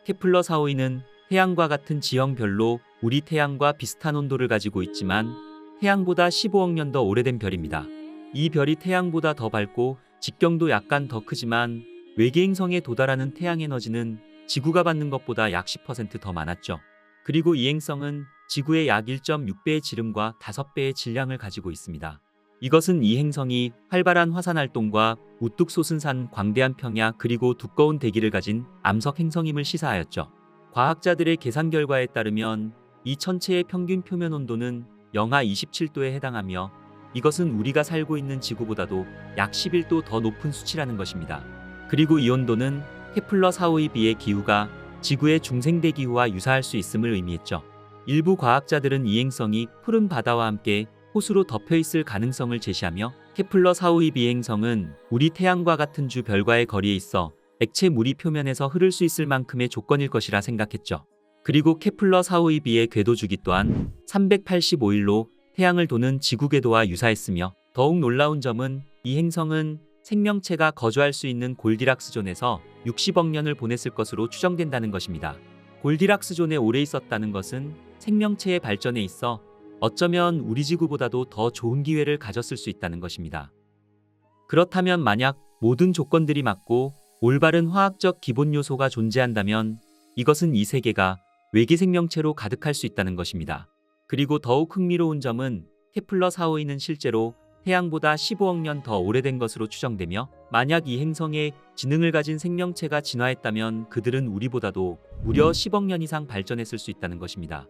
케플러 452는 태양과 같은 지형별로 우리 태양과 비슷한 온도를 가지고 있지만 태양보다 15억 년 더 오래된 별입니다. 이 별이 태양보다 더 밝고 직경도 약간 더 크지만 외계 행성에 도달하는 태양 에너지는 지구가 받는 것보다 약 10% 더 많았죠. 그리고 이 행성은 지구의 약 1.6배의 지름과 5배의 질량을 가지고 있습니다. 이것은 이 행성이 활발한 화산 활동과 우뚝 솟은 광대한 평야 그리고 두꺼운 대기를 가진 암석 행성임을 시사하였죠. 과학자들의 계산 결과에 따르면 이 천체의 평균 표면 온도는 영하 27도에 해당하며 이것은 우리가 살고 있는 지구보다도 약 11도 더 높은 수치라는 것입니다. 그리고 이 온도는 케플러 452b의 기후가 지구의 중생대 기후와 유사할 수 있음을 의미했죠. 일부 과학자들은 이 행성이 푸른 바다와 함께 호수로 덮여 있을 가능성을 제시하며 케플러 452b 행성은 우리 태양과 같은 주 별과의 거리에 있어 액체 물이 표면에서 흐를 수 있을 만큼의 조건일 것이라 생각했죠. 그리고 케플러 452b의 궤도 주기 또한 385일로 태양을 도는 지구 궤도와 유사했으며 더욱 놀라운 점은 이 행성은 생명체가 거주할 수 있는 골디락스 존에서 60억 년을 보냈을 것으로 추정된다는 것입니다. 골디락스 존에 오래 있었다는 것은 생명체의 발전에 있어 어쩌면 우리 지구보다도 더 좋은 기회를 가졌을 수 있다는 것입니다. 그렇다면 만약 모든 조건들이 맞고 올바른 화학적 기본 요소가 존재한다면 이것은 이 세계가 외계 생명체로 가득할 수 있다는 것입니다. 그리고 더욱 흥미로운 점은 케플러 452는 실제로 태양보다 15억 년 더 오래된 것으로 추정되며 만약 이 행성에 지능을 가진 생명체가 진화했다면 그들은 우리보다도 무려 10억 년 이상 발전했을 수 있다는 것입니다.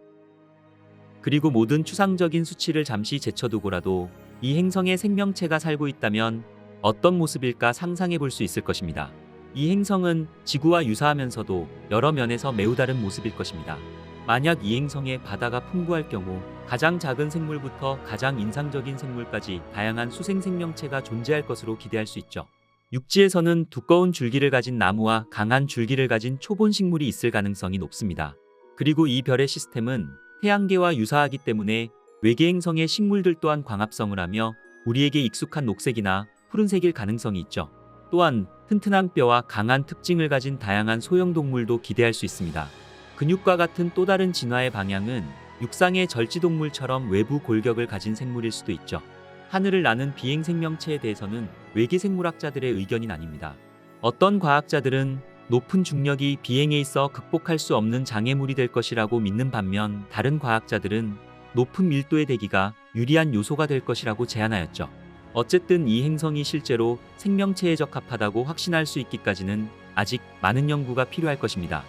그리고 모든 추상적인 수치를 잠시 제쳐두고라도 이 행성에 생명체가 살고 있다면 어떤 모습일까 상상해 볼 수 있을 것입니다. 이 행성은 지구와 유사하면서도 여러 면에서 매우 다른 모습일 것입니다. 만약 이 행성에 바다가 풍부할 경우 가장 작은 생물부터 가장 인상적인 생물까지 다양한 수생 생명체가 존재할 것으로 기대할 수 있죠. 육지에서는 두꺼운 줄기를 가진 나무와 강한 줄기를 가진 초본 식물이 있을 가능성이 높습니다. 그리고 이 별의 시스템은 태양계와 유사하기 때문에 외계 행성의 식물들 또한 광합성을 하며 우리에게 익숙한 녹색이나 푸른색일 가능성이 있죠. 또한 튼튼한 뼈와 강한 특징을 가진 다양한 소형 동물도 기대할 수 있습니다. 근육과 같은 또 다른 진화의 방향은 육상의 절지동물처럼 외부 골격을 가진 생물일 수도 있죠. 하늘을 나는 비행 생명체에 대해서는 외계 생물학자들의 의견이 나뉩니다. 어떤 과학자들은 높은 중력이 비행에 있어 극복할 수 없는 장애물이 될 것이라고 믿는 반면 다른 과학자들은 높은 밀도의 대기가 유리한 요소가 될 것이라고 제안하였죠. 어쨌든 이 행성이 실제로 생명체에 적합하다고 확신할 수 있기까지는 아직 많은 연구가 필요할 것입니다.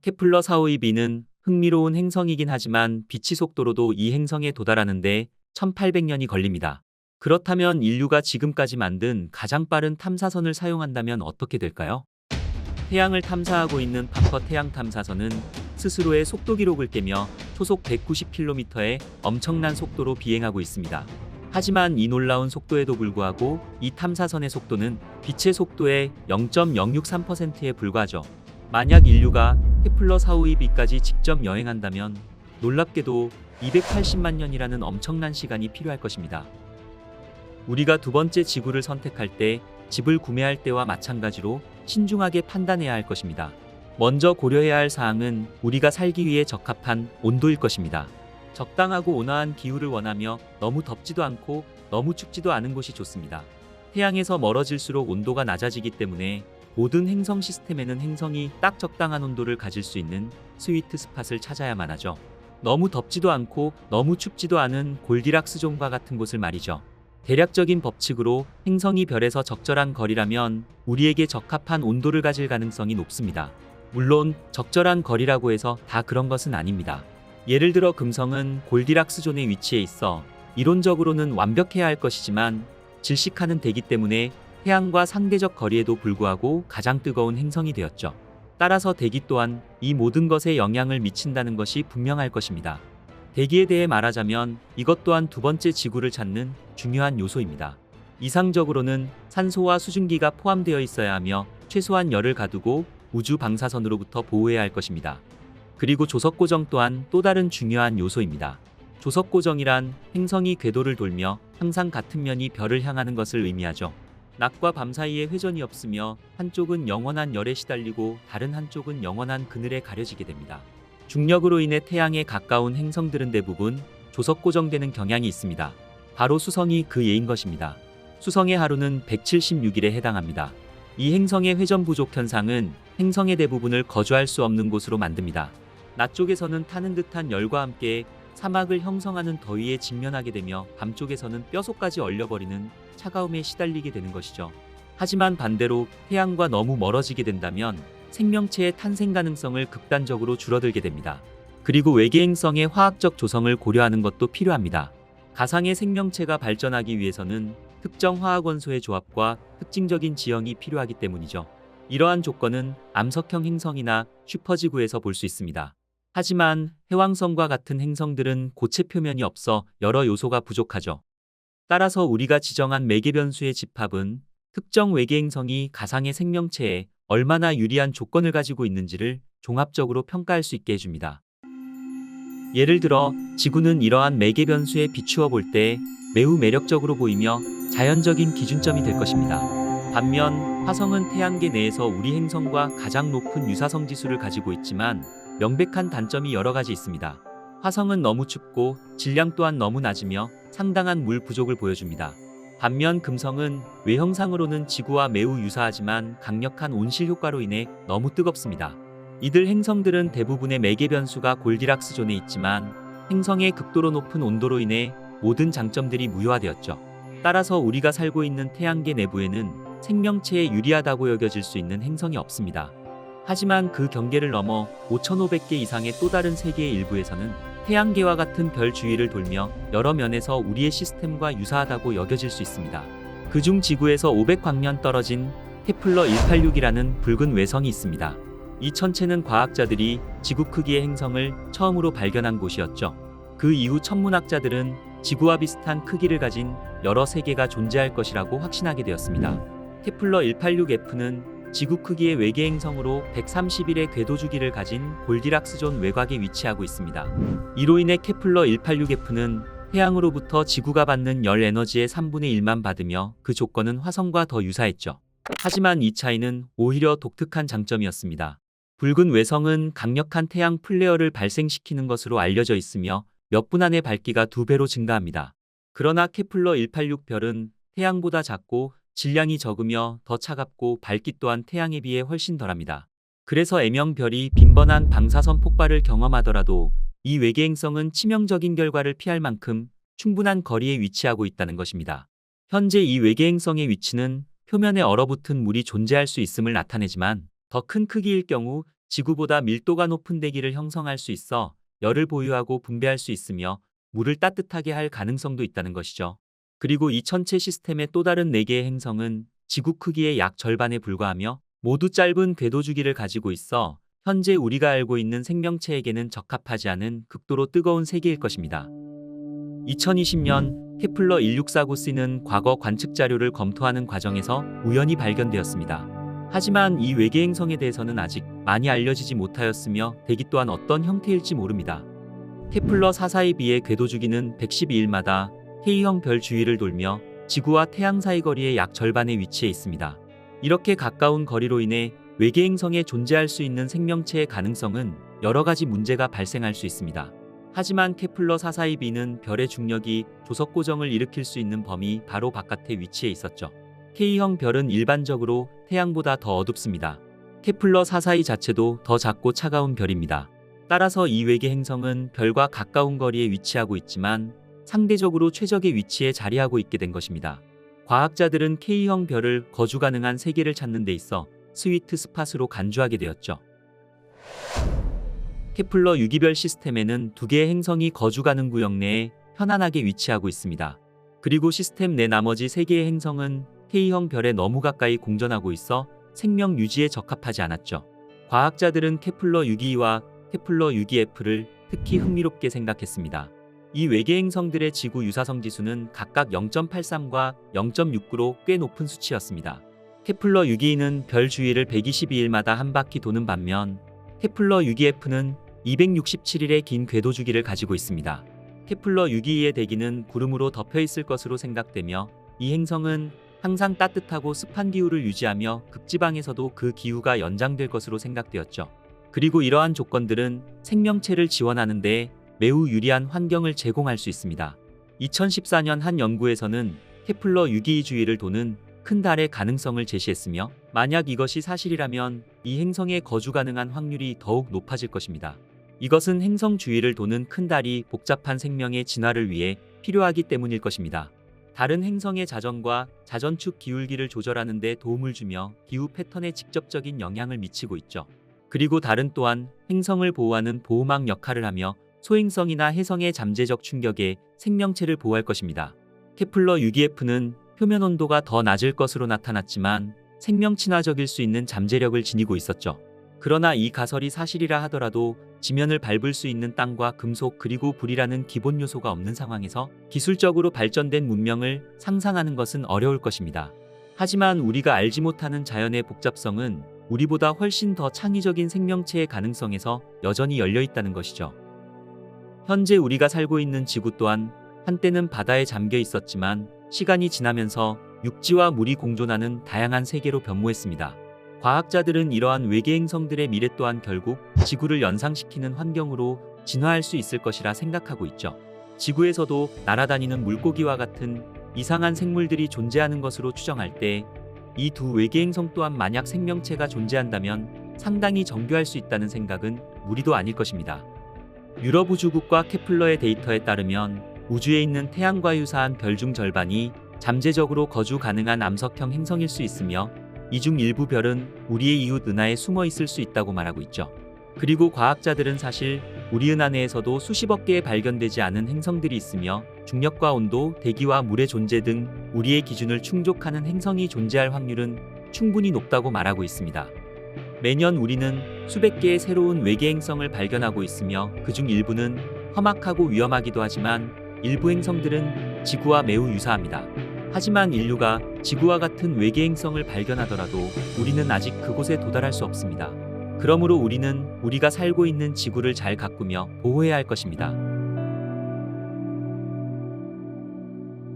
케플러 452b는 흥미로운 행성이긴 하지만 빛의 속도로도 이 행성에 도달하는데 1800년이 걸립니다. 그렇다면 인류가 지금까지 만든 가장 빠른 탐사선을 사용한다면 어떻게 될까요? 태양을 탐사하고 있는 파커 태양 탐사선은 스스로의 속도 기록을 깨며 초속 190km의 엄청난 속도로 비행하고 있습니다. 하지만 이 놀라운 속도에도 불구하고 이 탐사선의 속도는 빛의 속도의 0.063%에 불과하죠. 만약 인류가 케플러 452b까지 직접 여행한다면 놀랍게도 280만 년이라는 엄청난 시간이 필요할 것입니다. 우리가 두 번째 지구를 선택할 때 집을 구매할 때와 마찬가지로 신중하게 판단해야 할 것입니다. 먼저 고려해야 할 사항은 우리가 살기 위해 적합한 온도일 것입니다. 적당하고 온화한 기후를 원하며 너무 덥지도 않고 너무 춥지도 않은 곳이 좋습니다. 태양에서 멀어질수록 온도가 낮아지기 때문에 모든 행성 시스템에는 행성이 딱 적당한 온도를 가질 수 있는 스위트 스팟을 찾아야만 하죠. 너무 덥지도 않고 너무 춥지도 않은 골디락스 존과 같은 곳을 말이죠. 대략적인 법칙으로 행성이 별에서 적절한 거리라면 우리에게 적합한 온도를 가질 가능성이 높습니다. 물론 적절한 거리라고 해서 다 그런 것은 아닙니다. 예를 들어 금성은 골디락스 존에 위치해 있어 이론적으로는 완벽해야 할 것이지만 질식하는 대기 때문에 태양과 상대적 거리에도 불구하고 가장 뜨거운 행성이 되었죠. 따라서 대기 또한 이 모든 것에 영향을 미친다는 것이 분명할 것입니다. 대기에 대해 말하자면 이것 또한 두 번째 지구를 찾는 중요한 요소입니다. 이상적으로는 산소와 수증기가 포함되어 있어야 하며 최소한 열을 가두고 우주 방사선으로부터 보호해야 할 것입니다. 그리고 조석 고정 또한 또 다른 중요한 요소입니다. 조석 고정이란 행성이 궤도를 돌며 항상 같은 면이 별을 향하는 것을 의미하죠. 낮과 밤 사이에 회전이 없으며 한쪽은 영원한 열에 시달리고 다른 한쪽은 영원한 그늘에 가려지게 됩니다. 중력으로 인해 태양에 가까운 행성들은 대부분 조석 고정되는 경향이 있습니다. 바로 수성이 그 예인 것입니다. 수성의 하루는 176일에 해당합니다. 이 행성의 회전 부족 현상은 행성의 대부분을 거주할 수 없는 곳으로 만듭니다. 낮 쪽에서는 타는 듯한 열과 함께 사막을 형성하는 더위에 직면하게 되며 밤 쪽에서는 뼛속까지 얼려버리는 차가움에 시달리게 되는 것이죠. 하지만 반대로 태양과 너무 멀어지게 된다면 생명체의 탄생 가능성을 극단적으로 줄어들게 됩니다. 그리고 외계 행성의 화학적 조성을 고려하는 것도 필요합니다. 가상의 생명체가 발전하기 위해서는 특정 화학원소의 조합과 특징적인 지형이 필요하기 때문이죠. 이러한 조건은 암석형 행성이나 슈퍼지구에서 볼 수 있습니다. 하지만 해왕성과 같은 행성들은 고체 표면이 없어 여러 요소가 부족하죠. 따라서 우리가 지정한 매개 변수의 집합은 특정 외계 행성이 가상의 생명체에 얼마나 유리한 조건을 가지고 있는지를 종합적으로 평가할 수 있게 해줍니다. 예를 들어 지구는 이러한 매개 변수에 비추어 볼 때 매우 매력적으로 보이며 자연적인 기준점이 될 것입니다. 반면 화성은 태양계 내에서 우리 행성과 가장 높은 유사성 지수를 가지고 있지만 명백한 단점이 여러 가지 있습니다. 화성은 너무 춥고 질량 또한 너무 낮으며 상당한 물 부족을 보여줍니다. 반면 금성은 외형상으로는 지구와 매우 유사하지만 강력한 온실 효과로 인해 너무 뜨겁습니다. 이들 행성들은 대부분의 매개 변수가 골디락스 존에 있지만 행성의 극도로 높은 온도로 인해 모든 장점들이 무효화되었죠. 따라서 우리가 살고 있는 태양계 내부에는 생명체에 유리하다고 여겨질 수 있는 행성이 없습니다. 하지만 그 경계를 넘어 5,500개 이상의 또 다른 세계의 일부에서는 태양계와 같은 별 주위를 돌며 여러 면에서 우리의 시스템과 유사하다고 여겨질 수 있습니다. 그중 지구에서 500광년 떨어진 케플러 186이라는 붉은 외성이 있습니다. 이 천체는 과학자들이 지구 크기의 행성을 처음으로 발견한 곳이었죠. 그 이후 천문학자들은 지구와 비슷한 크기를 가진 여러 세계가 존재할 것이라고 확신하게 되었습니다. 케플러 186f는 지구 크기의 외계 행성으로 130일의 궤도 주기를 가진 골디락스 존 외곽에 위치하고 있습니다. 이로 인해 케플러 186f는 태양으로부터 지구가 받는 열 에너지의 3분의 1만 받으며 그 조건은 화성과 더 유사했죠. 하지만 이 차이는 오히려 독특한 장점이었습니다. 붉은 외성은 강력한 태양 플레어를 발생시키는 것으로 알려져 있으며 몇 분 안에 밝기가 2배로 증가합니다. 그러나 케플러 186별은 태양보다 작고 질량이 적으며 더 차갑고 밝기 또한 태양에 비해 훨씬 덜합니다. 그래서 M형별이 빈번한 방사선 폭발을 경험하더라도 이 외계 행성은 치명적인 결과를 피할 만큼 충분한 거리에 위치하고 있다는 것입니다. 현재 이 외계 행성의 위치는 표면에 얼어붙은 물이 존재할 수 있음을 나타내지만 더 큰 크기일 경우 지구보다 밀도가 높은 대기를 형성할 수 있어 열을 보유하고 분배할 수 있으며 물을 따뜻하게 할 가능성도 있다는 것이죠. 그리고 이 천체 시스템의 또 다른 4개의 행성은 지구 크기의 약 절반에 불과하며 모두 짧은 궤도 주기를 가지고 있어 현재 우리가 알고 있는 생명체에게는 적합하지 않은 극도로 뜨거운 세계일 것입니다. 2020년 케플러 1649c는 과거 관측 자료를 검토하는 과정에서 우연히 발견되었습니다. 하지만 이 외계 행성에 대해서는 아직 많이 알려지지 못하였으며 대기 또한 어떤 형태일지 모릅니다. 케플러 442b의 궤도 주기는 112일마다 K형 별 주위를 돌며 지구와 태양 사이 거리의 약 절반에 위치해 있습니다. 이렇게 가까운 거리로 인해 외계 행성에 존재할 수 있는 생명체의 가능성은 여러 가지 문제가 발생할 수 있습니다. 하지만 케플러 442b는 별의 중력이 조석 고정을 일으킬 수 있는 범위 바로 바깥에 위치해 있었죠. K형 별은 일반적으로 태양보다 더 어둡습니다. 케플러 442 자체도 더 작고 차가운 별입니다. 따라서 이 외계 행성은 별과 가까운 거리에 위치하고 있지만 상대적으로 최적의 위치에 자리하고 있게 된 것입니다. 과학자들은 K형 별을 거주 가능한 세계를 찾는 데 있어 스위트 스팟으로 간주하게 되었죠. 케플러 6기별 시스템에는 2개의 행성이 거주 가능 구역 내에 편안하게 위치하고 있습니다. 그리고 시스템 내 나머지 3개의 행성은 K형 별에 너무 가까이 공전하고 있어 생명 유지에 적합하지 않았죠. 과학자들은 케플러 622와 케플러 622f를 특히 흥미롭게 생각했습니다. 이 외계 행성들의 지구 유사성 지수는 각각 0.83과 0.69로 꽤 높은 수치였습니다. 케플러 622는 별 주위를 122일마다 한 바퀴 도는 반면 케플러 622f는 267일의 긴 궤도 주기를 가지고 있습니다. 케플러 622의 대기는 구름으로 덮여 있을 것으로 생각되며 이 행성은 항상 따뜻하고 습한 기후를 유지하며 극지방에서도 그 기후가 연장될 것으로 생각되었죠. 그리고 이러한 조건들은 생명체를 지원하는 데 매우 유리한 환경을 제공할 수 있습니다. 2014년 한 연구에서는 케플러 622 주위를 도는 큰 달의 가능성을 제시했으며 만약 이것이 사실이라면 이 행성에 거주 가능한 확률이 더욱 높아질 것입니다. 이것은 행성 주위를 도는 큰 달이 복잡한 생명의 진화를 위해 필요하기 때문일 것입니다. 다른 행성의 자전과 자전축 기울기를 조절하는 데 도움을 주며 기후 패턴에 직접적인 영향을 미치고 있죠. 그리고 달은 또한 행성을 보호하는 보호막 역할을 하며 소행성이나 해성의 잠재적 충격에 생명체를 보호할 것입니다. 케플러 622f는 표면 온도가 더 낮을 것으로 나타났지만 생명 친화적일 수 있는 잠재력을 지니고 있었죠. 그러나 이 가설이 사실이라 하더라도 지면을 밟을 수 있는 땅과 금속 그리고 불이라는 기본 요소가 없는 상황에서 기술적으로 발전된 문명을 상상하는 것은 어려울 것입니다. 하지만 우리가 알지 못하는 자연의 복잡성은 우리보다 훨씬 더 창의적인 생명체의 가능성에서 여전히 열려 있다는 것이죠. 현재 우리가 살고 있는 지구 또한 한때는 바다에 잠겨 있었지만 시간이 지나면서 육지와 물이 공존하는 다양한 세계로 변모했습니다. 과학자들은 이러한 외계 행성들의 미래 또한 결국 지구를 연상시키는 환경으로 진화할 수 있을 것이라 생각하고 있죠. 지구에서도 날아다니는 물고기와 같은 이상한 생물들이 존재하는 것으로 추정할 때 이 두 외계 행성 또한 만약 생명체가 존재한다면 상당히 정교할 수 있다는 생각은 무리도 아닐 것입니다. 유럽 우주국과 케플러의 데이터에 따르면 우주에 있는 태양과 유사한 별 중 절반이 잠재적으로 거주 가능한 암석형 행성일 수 있으며 이 중 일부 별은 우리의 이웃 은하에 숨어 있을 수 있다고 말하고 있죠. 그리고 과학자들은 사실 우리 은하 내에서도 수십억 개의 발견되지 않은 행성들이 있으며 중력과 온도, 대기와 물의 존재 등 우리의 기준을 충족하는 행성이 존재할 확률은 충분히 높다고 말하고 있습니다. 매년 우리는 수백 개의 새로운 외계 행성을 발견하고 있으며 그중 일부는 험악하고 위험하기도 하지만 일부 행성들은 지구와 매우 유사합니다. 하지만 인류가 지구와 같은 외계 행성을 발견하더라도 우리는 아직 그곳에 도달할 수 없습니다. 그러므로 우리는 우리가 살고 있는 지구를 잘 가꾸며 보호해야 할 것입니다.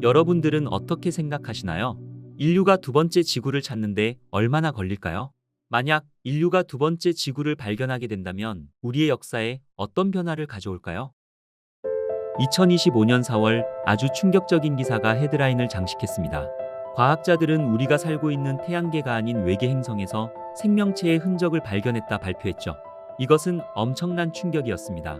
여러분들은 어떻게 생각하시나요? 인류가 두 번째 지구를 찾는데 얼마나 걸릴까요? 만약 인류가 두 번째 지구를 발견하게 된다면 우리의 역사에 어떤 변화를 가져올까요? 2025년 4월 아주 충격적인 기사가 헤드라인을 장식했습니다. 과학자들은 우리가 살고 있는 태양계가 아닌 외계 행성에서 생명체의 흔적을 발견했다 발표했죠. 이것은 엄청난 충격이었습니다.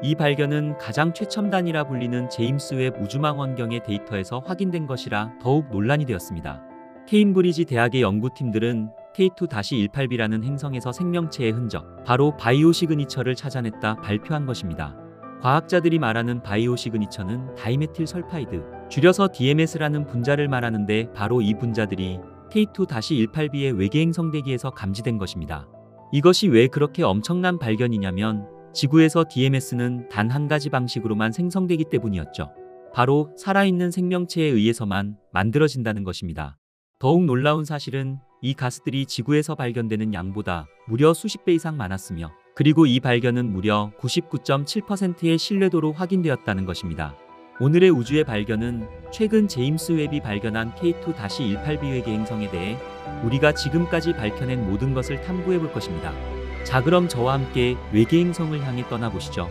이 발견은 가장 최첨단이라 불리는 제임스 웹 우주망 원경의 데이터에서 확인된 것이라 더욱 논란이 되었습니다. 케임브리지 대학의 연구팀들은 K2-18b라는 행성에서 생명체의 흔적, 바로 바이오 시그니처를 찾아냈다 발표한 것입니다. 과학자들이 말하는 바이오 시그니처는 다이메틸 설파이드, 줄여서 DMS라는 분자를 말하는데 바로 이 분자들이 K2-18b의 외계 행성 대기에서 감지된 것입니다. 이것이 왜 그렇게 엄청난 발견이냐면 지구에서 DMS는 단 한 가지 방식으로만 생성되기 때문이었죠. 바로 살아있는 생명체에 의해서만 만들어진다는 것입니다. 더욱 놀라운 사실은 이 가스들이 지구에서 발견되는 양보다 무려 수십 배 이상 많았으며 그리고 이 발견은 무려 99.7%의 신뢰도로 확인되었다는 것입니다. 오늘의 우주의 발견은 최근 제임스 웹이 발견한 K2-18b 외계 행성에 대해 우리가 지금까지 밝혀낸 모든 것을 탐구해 볼 것입니다. 자, 그럼 저와 함께 외계 행성을 향해 떠나보시죠.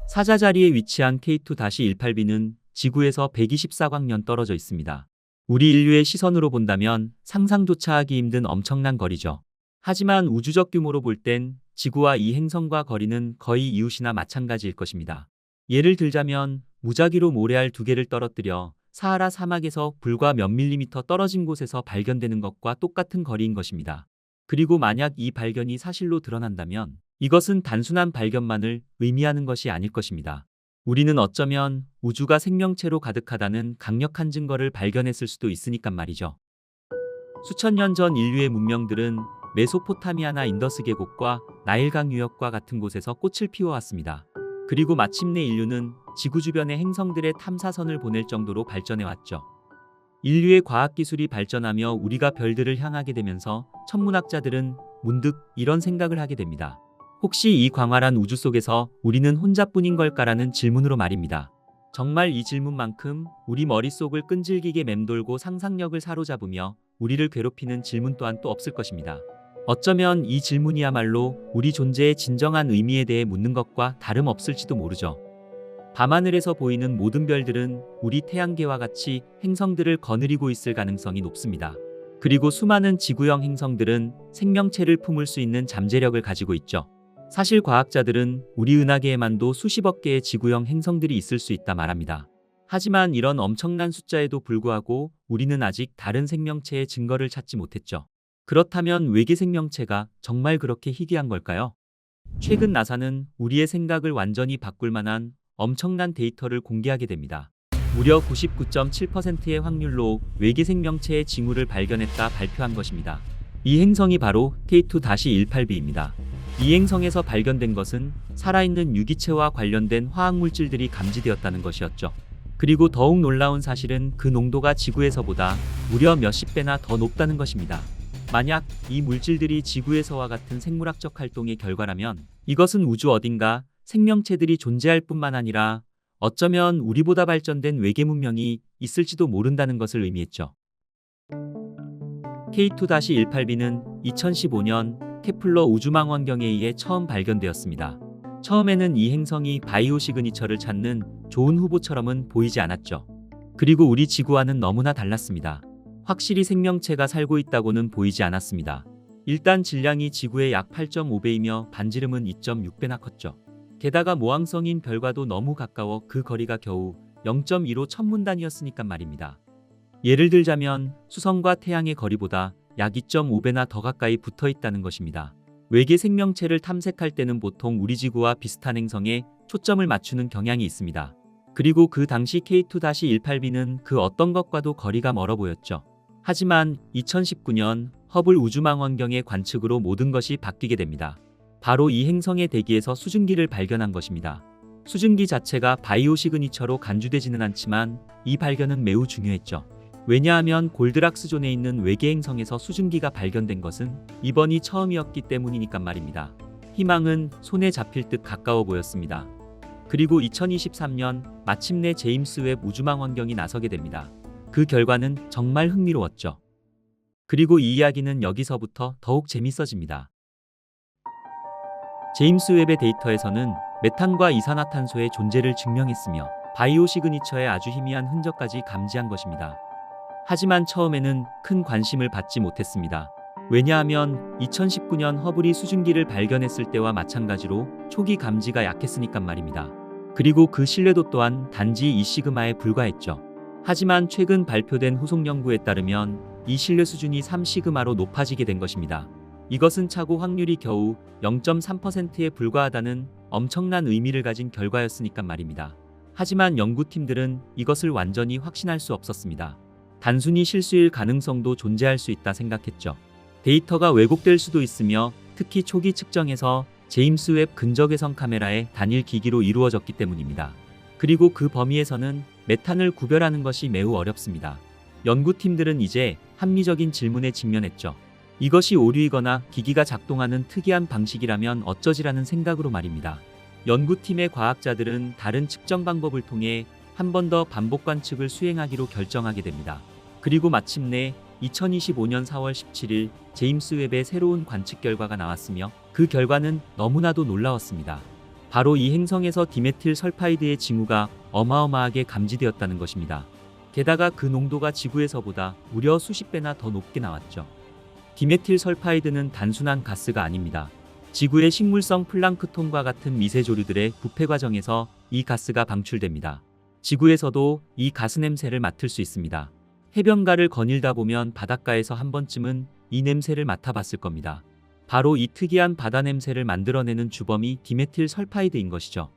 사자 자리에 위치한 K2-18b는 지구에서 124광년 떨어져 있습니다. 우리 인류의 시선으로 본다면 상상조차 하기 힘든 엄청난 거리죠. 하지만 우주적 규모로 볼 땐 지구와 이 행성과 거리는 거의 이웃이나 마찬가지일 것입니다. 예를 들자면 무작위로 모래알 2개를 떨어뜨려 사하라 사막에서 불과 몇 밀리미터 떨어진 곳에서 발견되는 것과 똑같은 거리인 것입니다. 그리고 만약 이 발견이 사실로 드러난다면 이것은 단순한 발견만을 의미하는 것이 아닐 것입니다. 우리는 어쩌면 우주가 생명체로 가득하다는 강력한 증거를 발견했을 수도 있으니까 말이죠. 수천 년 전 인류의 문명들은 메소포타미아나 인더스 계곡과 나일강 유역과 같은 곳에서 꽃을 피워왔습니다. 그리고 마침내 인류는 지구 주변의 행성들의 탐사선을 보낼 정도로 발전해왔죠. 인류의 과학기술이 발전하며 우리가 별들을 향하게 되면서 천문학자들은 문득 이런 생각을 하게 됩니다. 혹시 이 광활한 우주 속에서 우리는 혼자뿐인 걸까라는 질문으로 말입니다. 정말 이 질문만큼 우리 머릿속을 끈질기게 맴돌고 상상력을 사로잡으며 우리를 괴롭히는 질문 또한 또 없을 것입니다. 어쩌면 이 질문이야말로 우리 존재의 진정한 의미에 대해 묻는 것과 다름없을지도 모르죠. 밤하늘에서 보이는 모든 별들은 우리 태양계와 같이 행성들을 거느리고 있을 가능성이 높습니다. 그리고 수많은 지구형 행성들은 생명체를 품을 수 있는 잠재력을 가지고 있죠. 사실 과학자들은 우리 은하계에만도 수십억 개의 지구형 행성들이 있을 수 있다 말합니다. 하지만 이런 엄청난 숫자에도 불구하고 우리는 아직 다른 생명체의 증거를 찾지 못했죠. 그렇다면 외계 생명체가 정말 그렇게 희귀한 걸까요? 최근 나사는 우리의 생각을 완전히 바꿀 만한 엄청난 데이터를 공개하게 됩니다. 무려 99.7%의 확률로 외계 생명체의 징후를 발견했다 발표한 것입니다. 이 행성이 바로 K2-18b입니다. 이 행성에서 발견된 것은 살아있는 유기체와 관련된 화학물질들이 감지되었다는 것이었죠. 그리고 더욱 놀라운 사실은 그 농도가 지구에서보다 무려 몇십 배나 더 높다는 것입니다. 만약 이 물질들이 지구에서와 같은 생물학적 활동의 결과라면 이것은 우주 어딘가 생명체들이 존재할 뿐만 아니라 어쩌면 우리보다 발전된 외계 문명이 있을지도 모른다는 것을 의미했죠. K2-18b는 2015년 케플러 우주망원경에 의해 처음 발견되었습니다. 처음에는 이 행성이 바이오 시그니처를 찾는 좋은 후보처럼은 보이지 않았죠. 그리고 우리 지구와는 너무나 달랐습니다. 확실히 생명체가 살고 있다고는 보이지 않았습니다. 일단 질량이 지구의 약 8.5배이며 반지름은 2.6배나 컸죠. 게다가 모항성인 별과도 너무 가까워 그 거리가 겨우 0.15 천문단위였으니까 말입니다. 예를 들자면 수성과 태양의 거리보다 약 2.5배나 더 가까이 붙어 있다는 것입니다. 외계 생명체를 탐색할 때는 보통 우리 지구와 비슷한 행성에 초점을 맞추는 경향이 있습니다. 그리고 그 당시 K2-18b는 그 어떤 것과도 거리가 멀어 보였죠. 하지만 2019년 허블 우주망원경의 관측으로 모든 것이 바뀌게 됩니다. 바로 이 행성의 대기에서 수증기를 발견한 것입니다. 수증기 자체가 바이오 시그니처로 간주되지는 않지만 이 발견은 매우 중요했죠. 왜냐하면 골드락스 존에 있는 외계 행성에서 수증기가 발견된 것은 이번이 처음이었기 때문이니까 말입니다. 희망은 손에 잡힐 듯 가까워 보였습니다. 그리고 2023년 마침내 제임스 웹 우주망원경이 나서게 됩니다. 그 결과는 정말 흥미로웠죠. 그리고 이 이야기는 여기서부터 더욱 재밌어집니다. 제임스 웹의 데이터에서는 메탄과 이산화탄소의 존재를 증명했으며 바이오 시그니처의 아주 희미한 흔적까지 감지한 것입니다. 하지만 처음에는 큰 관심을 받지 못했습니다. 왜냐하면 2019년 허블이 수증기를 발견했을 때와 마찬가지로 초기 감지가 약했으니까 말입니다. 그리고 그 신뢰도 또한 단지 2시그마에 불과했죠. 하지만 최근 발표된 후속 연구에 따르면 이 신뢰 수준이 3시그마로 높아지게 된 것입니다. 이것은 착오 확률이 겨우 0.3%에 불과하다는 엄청난 의미를 가진 결과였으니까 말입니다. 하지만 연구팀들은 이것을 완전히 확신할 수 없었습니다. 단순히 실수일 가능성도 존재할 수 있다 생각했죠. 데이터가 왜곡될 수도 있으며 특히 초기 측정에서 제임스 웹 근적외선 카메라의 단일 기기로 이루어졌기 때문입니다. 그리고 그 범위에서는 메탄을 구별하는 것이 매우 어렵습니다. 연구팀들은 이제 합리적인 질문에 직면했죠. 이것이 오류이거나 기기가 작동하는 특이한 방식이라면 어쩌지라는 생각으로 말입니다. 연구팀의 과학자들은 다른 측정 방법을 통해 한 번 더 반복 관측을 수행하기로 결정하게 됩니다. 그리고 마침내 2025년 4월 17일 제임스 웹의 새로운 관측 결과가 나왔으며 그 결과는 너무나도 놀라웠습니다. 바로 이 행성에서 디메틸 설파이드의 징후가 어마어마하게 감지되었다는 것입니다. 게다가 그 농도가 지구에서보다 무려 수십 배나 더 높게 나왔죠. 디메틸 설파이드는 단순한 가스가 아닙니다. 지구의 식물성 플랑크톤과 같은 미세조류들의 부패 과정에서 이 가스가 방출됩니다. 지구에서도 이 가스 냄새를 맡을 수 있습니다. 해변가를 거닐다 보면 바닷가에서 한 번쯤은 이 냄새를 맡아봤을 겁니다. 바로 이 특이한 바다 냄새를 만들어내는 주범이 디메틸 설파이드인 것이죠.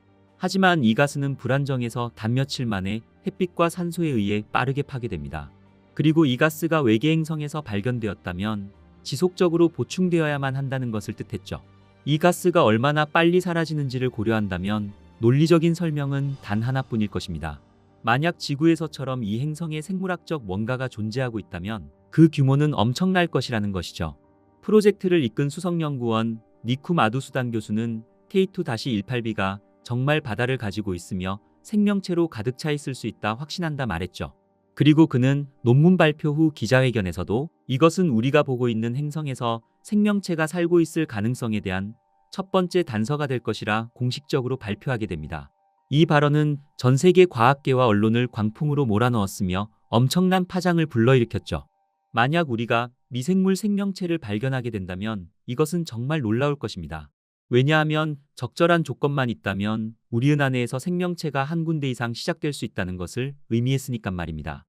하지만 이 가스는 불안정해서 단 며칠 만에 햇빛과 산소에 의해 빠르게 파괴됩니다. 그리고 이 가스가 외계 행성에서 발견되었다면 지속적으로 보충되어야만 한다는 것을 뜻했죠. 이 가스가 얼마나 빨리 사라지는지를 고려한다면 논리적인 설명은 단 하나뿐일 것입니다. 만약 지구에서처럼 이 행성에 생물학적 뭔가가 존재하고 있다면 그 규모는 엄청날 것이라는 것이죠. 프로젝트를 이끈 수석연구원 니쿠 마두수단 교수는 K2-18b가 정말 바다를 가지고 있으며 생명체로 가득 차 있을 수 있다 확신한다 말했죠. 그리고 그는 논문 발표 후 기자회견에서도 이것은 우리가 보고 있는 행성에서 생명체가 살고 있을 가능성에 대한 첫 번째 단서가 될 것이라 공식적으로 발표하게 됩니다. 이 발언은 전 세계 과학계와 언론을 광풍으로 몰아넣었으며 엄청난 파장을 불러일으켰죠. 만약 우리가 미생물 생명체를 발견하게 된다면 이것은 정말 놀라울 것입니다. 왜냐하면 적절한 조건만 있다면 우리 은하내에서 생명체가 한 군데 이상 시작될 수 있다는 것을 의미했으니깐 말입니다.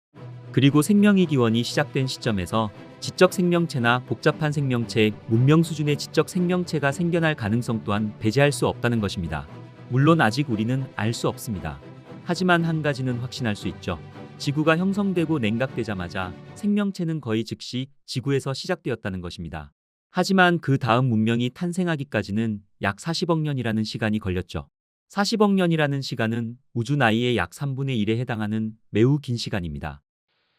그리고 생명의 기원이 시작된 시점에서 지적 생명체나 복잡한 생명체, 문명 수준의 지적 생명체가 생겨날 가능성 또한 배제할 수 없다는 것입니다. 물론 아직 우리는 알 수 없습니다. 하지만 한 가지는 확신할 수 있죠. 지구가 형성되고 냉각되자마자 생명체는 거의 즉시 지구에서 시작되었다는 것입니다. 하지만 그 다음 문명이 탄생하기까지는 약 40억 년이라는 시간이 걸렸죠. 40억 년이라는 시간은 우주 나이의 약 3분의 1에 해당하는 매우 긴 시간입니다.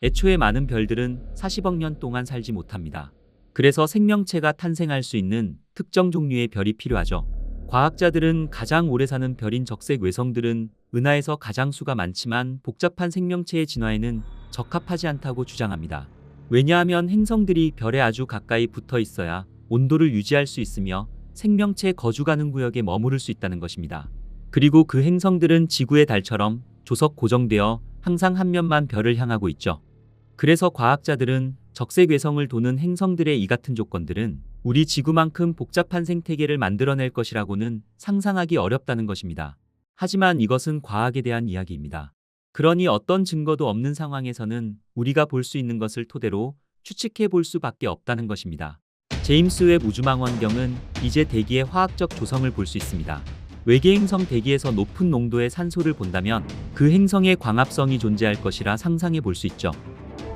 애초에 많은 별들은 40억 년 동안 살지 못합니다. 그래서 생명체가 탄생할 수 있는 특정 종류의 별이 필요하죠. 과학자들은 가장 오래 사는 별인 적색 외성들은 은하에서 가장 수가 많지만 복잡한 생명체의 진화에는 적합하지 않다고 주장합니다. 왜냐하면 행성들이 별에 아주 가까이 붙어 있어야 온도를 유지할 수 있으며 생명체 거주 가능 구역에 머무를 수 있다는 것입니다. 그리고 그 행성들은 지구의 달처럼 조석 고정되어 항상 한 면만 별을 향하고 있죠. 그래서 과학자들은 적색 외성을 도는 행성들의 이 같은 조건들은 우리 지구만큼 복잡한 생태계를 만들어낼 것이라고는 상상하기 어렵다는 것입니다. 하지만 이것은 과학에 대한 이야기입니다. 그러니 어떤 증거도 없는 상황에서는 우리가 볼 수 있는 것을 토대로 추측해 볼 수밖에 없다는 것입니다. 제임스 웹 우주망원경은 이제 대기의 화학적 조성을 볼 수 있습니다. 외계 행성 대기에서 높은 농도의 산소를 본다면 그 행성에 광합성이 존재할 것이라 상상해 볼 수 있죠.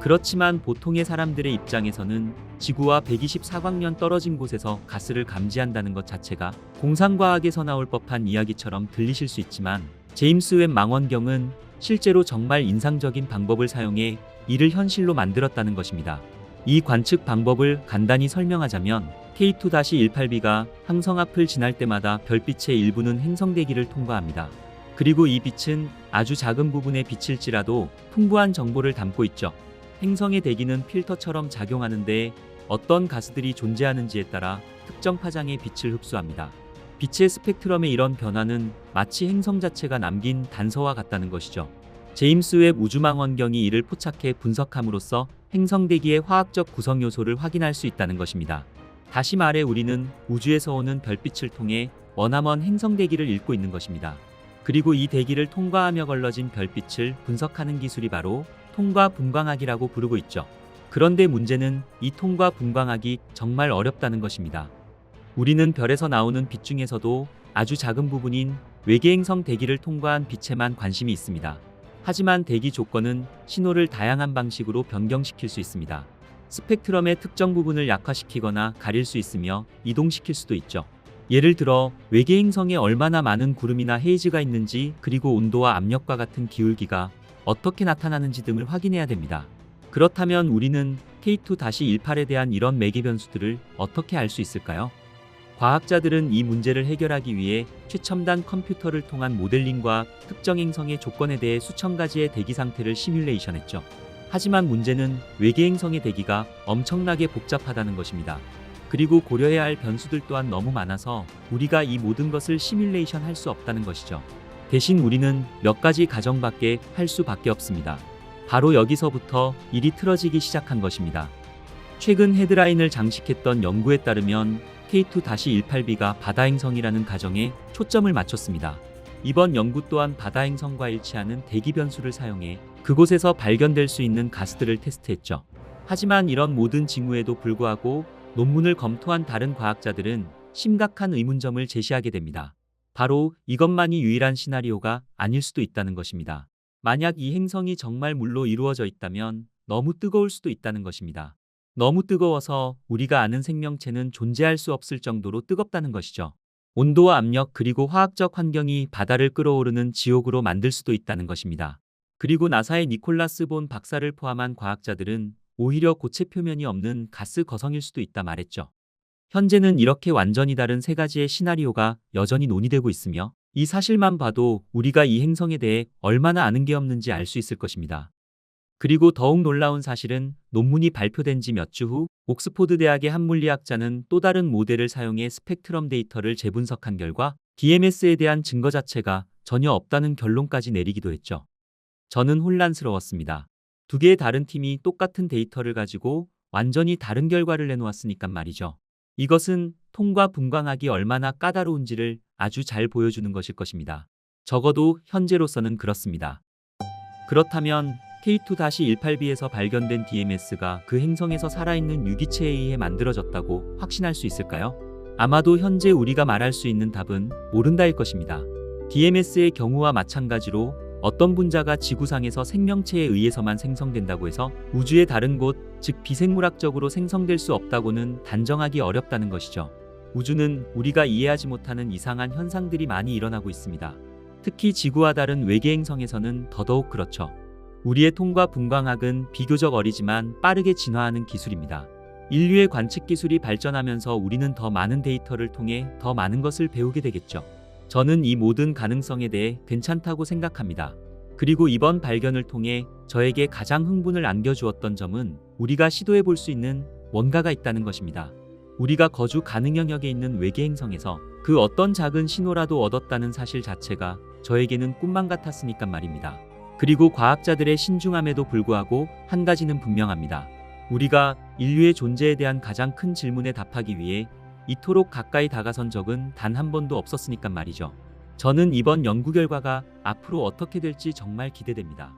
그렇지만 보통의 사람들의 입장에서는 지구와 124광년 떨어진 곳에서 가스를 감지한다는 것 자체가 공상과학에서 나올 법한 이야기처럼 들리실 수 있지만 제임스 웹 망원경은 실제로 정말 인상적인 방법을 사용해 이를 현실로 만들었다는 것입니다. 이 관측 방법을 간단히 설명하자면 K2-18b가 항성 앞을 지날 때마다 별빛의 일부는 행성 대기를 통과합니다. 그리고 이 빛은 아주 작은 부분의 빛일지라도 풍부한 정보를 담고 있죠. 행성의 대기는 필터처럼 작용하는데 어떤 가스들이 존재하는지에 따라 특정 파장의 빛을 흡수합니다. 빛의 스펙트럼의 이런 변화는 마치 행성 자체가 남긴 단서와 같다는 것이죠. 제임스 웹 우주망원경이 이를 포착해 분석함으로써 행성 대기의 화학적 구성 요소를 확인할 수 있다는 것입니다. 다시 말해 우리는 우주에서 오는 별빛을 통해 머나먼 행성 대기를 읽고 있는 것입니다. 그리고 이 대기를 통과하며 걸러진 별빛을 분석하는 기술이 바로 통과 분광학이라고 부르고 있죠. 그런데 문제는 이 통과 분광학이 정말 어렵다는 것입니다. 우리는 별에서 나오는 빛 중에서도 아주 작은 부분인 외계 행성 대기를 통과한 빛에만 관심이 있습니다. 하지만 대기 조건은 신호를 다양한 방식으로 변경시킬 수 있습니다. 스펙트럼의 특정 부분을 약화시키거나 가릴 수 있으며 이동시킬 수도 있죠. 예를 들어 외계 행성에 얼마나 많은 구름이나 헤이즈가 있는지 그리고 온도와 압력과 같은 기울기가 어떻게 나타나는지 등을 확인해야 됩니다. 그렇다면 우리는 K2-18에 대한 이런 매개 변수들을 어떻게 알 수 있을까요? 과학자들은 이 문제를 해결하기 위해 최첨단 컴퓨터를 통한 모델링과 특정 행성의 조건에 대해 수천 가지의 대기 상태를 시뮬레이션했죠. 하지만 문제는 외계 행성의 대기가 엄청나게 복잡하다는 것입니다. 그리고 고려해야 할 변수들 또한 너무 많아서 우리가 이 모든 것을 시뮬레이션 할 수 없다는 것이죠. 대신 우리는 몇 가지 가정밖에 할 수밖에 없습니다. 바로 여기서부터 일이 틀어지기 시작한 것입니다. 최근 헤드라인을 장식했던 연구에 따르면 K2-18b가 바다행성이라는 가정에 초점을 맞췄습니다. 이번 연구 또한 바다행성과 일치하는 대기 변수를 사용해 그곳에서 발견될 수 있는 가스들을 테스트했죠. 하지만 이런 모든 징후에도 불구하고 논문을 검토한 다른 과학자들은 심각한 의문점을 제시하게 됩니다. 바로 이것만이 유일한 시나리오가 아닐 수도 있다는 것입니다. 만약 이 행성이 정말 물로 이루어져 있다면 너무 뜨거울 수도 있다는 것입니다. 너무 뜨거워서 우리가 아는 생명체는 존재할 수 없을 정도로 뜨겁다는 것이죠. 온도와 압력 그리고 화학적 환경이 바다를 끓어오르는 지옥으로 만들 수도 있다는 것입니다. 그리고 나사의 니콜라스 본 박사를 포함한 과학자들은 오히려 고체 표면이 없는 가스 거성일 수도 있다 말했죠. 현재는 이렇게 완전히 다른 세 가지의 시나리오가 여전히 논의되고 있으며 이 사실만 봐도 우리가 이 행성에 대해 얼마나 아는 게 없는지 알 수 있을 것입니다. 그리고 더욱 놀라운 사실은 논문이 발표된 지 몇 주 후 옥스포드 대학의 한 물리학자는 또 다른 모델을 사용해 스펙트럼 데이터를 재분석한 결과 DMS에 대한 증거 자체가 전혀 없다는 결론까지 내리기도 했죠. 저는 혼란스러웠습니다. 두 개의 다른 팀이 똑같은 데이터를 가지고 완전히 다른 결과를 내놓았으니까 말이죠. 이것은 통과 분광학이 얼마나 까다로운지를 아주 잘 보여주는 것일 것입니다. 적어도 현재로서는 그렇습니다. 그렇다면 K2-18b에서 발견된 DMS가 그 행성에서 살아있는 유기체에 의해 만들어졌다고 확신할 수 있을까요? 아마도 현재 우리가 말할 수 있는 답은 모른다일 것입니다. DMS의 경우와 마찬가지로 어떤 분자가 지구상에서 생명체에 의해서만 생성된다고 해서 우주의 다른 곳, 즉 비생물학적으로 생성될 수 없다고는 단정하기 어렵다는 것이죠. 우주는 우리가 이해하지 못하는 이상한 현상들이 많이 일어나고 있습니다. 특히 지구와 다른 외계 행성에서는 더더욱 그렇죠. 우리의 통과 분광학은 비교적 어리지만 빠르게 진화하는 기술입니다. 인류의 관측 기술이 발전하면서 우리는 더 많은 데이터를 통해 더 많은 것을 배우게 되겠죠. 저는 이 모든 가능성에 대해 괜찮다고 생각합니다. 그리고 이번 발견을 통해 저에게 가장 흥분을 안겨주었던 점은 우리가 시도해 볼 수 있는 뭔가가 있다는 것입니다. 우리가 거주 가능 영역에 있는 외계 행성에서 그 어떤 작은 신호라도 얻었다는 사실 자체가 저에게는 꿈만 같았으니까 말입니다. 그리고 과학자들의 신중함에도 불구하고 한 가지는 분명합니다. 우리가 인류의 존재에 대한 가장 큰 질문에 답하기 위해 이토록 가까이 다가선 적은 단 한 번도 없었으니까 말이죠. 저는 이번 연구 결과가 앞으로 어떻게 될지 정말 기대됩니다.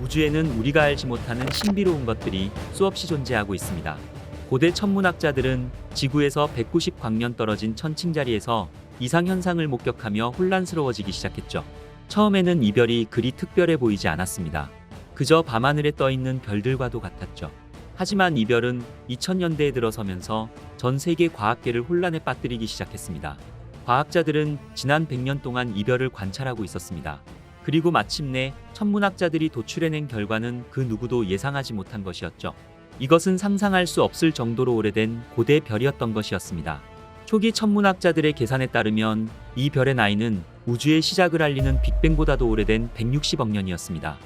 우주에는 우리가 알지 못하는 신비로운 것들이 수없이 존재하고 있습니다. 고대 천문학자들은 지구에서 190광년 떨어진 천칭자리에서 이상현상을 목격하며 혼란스러워지기 시작했죠. 처음에는 이별이 그리 특별해 보이지 않았습니다. 그저 밤하늘에 떠있는 별들과도 같았죠. 하지만 이별은 2000년대에 들어서면서 전 세계 과학계를 혼란에 빠뜨리기 시작했습니다. 과학자들은 지난 100년 동안 이별을 관찰하고 있었습니다. 그리고 마침내 천문학자들이 도출해낸 결과는 그 누구도 예상하지 못한 것이었죠. 이것은 상상할 수 없을 정도로 오래된 고대 별이었던 것이었습니다. 초기 천문학자들의 계산에 따르면 이 별의 나이는 우주의 시작을 알리는 빅뱅보다도 오래된 160억 년이었습니다.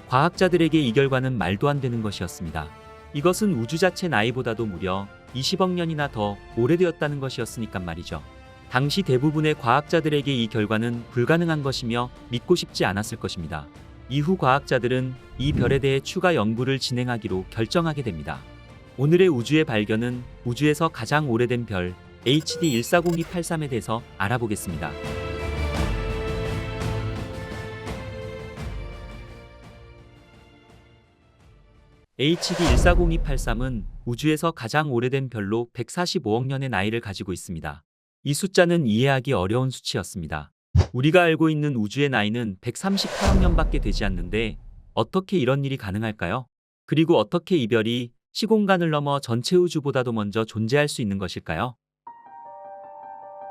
과학자들에게 이 결과는 말도 안 되는 것이었습니다. 이것은 우주 자체 나이보다도 무려 20억 년이나 더 오래되었다는 것이었으니까 말이죠. 당시 대부분의 과학자들에게 이 결과는 불가능한 것이며 믿고 싶지 않았을 것입니다. 이후 과학자들은 이 별에 대해 추가 연구를 진행하기로 결정하게 됩니다. 오늘의 우주의 발견은 우주에서 가장 오래된 별 HD 140283에 대해서 알아보겠습니다. HD 140283은 우주에서 가장 오래된 별로 145억 년의 나이를 가지고 있습니다. 이 숫자는 이해하기 어려운 수치였습니다. 우리가 알고 있는 우주의 나이는 138억 년밖에 되지 않는데 어떻게 이런 일이 가능할까요? 그리고 어떻게 이 별이 시공간을 넘어 전체 우주보다도 먼저 존재할 수 있는 것일까요?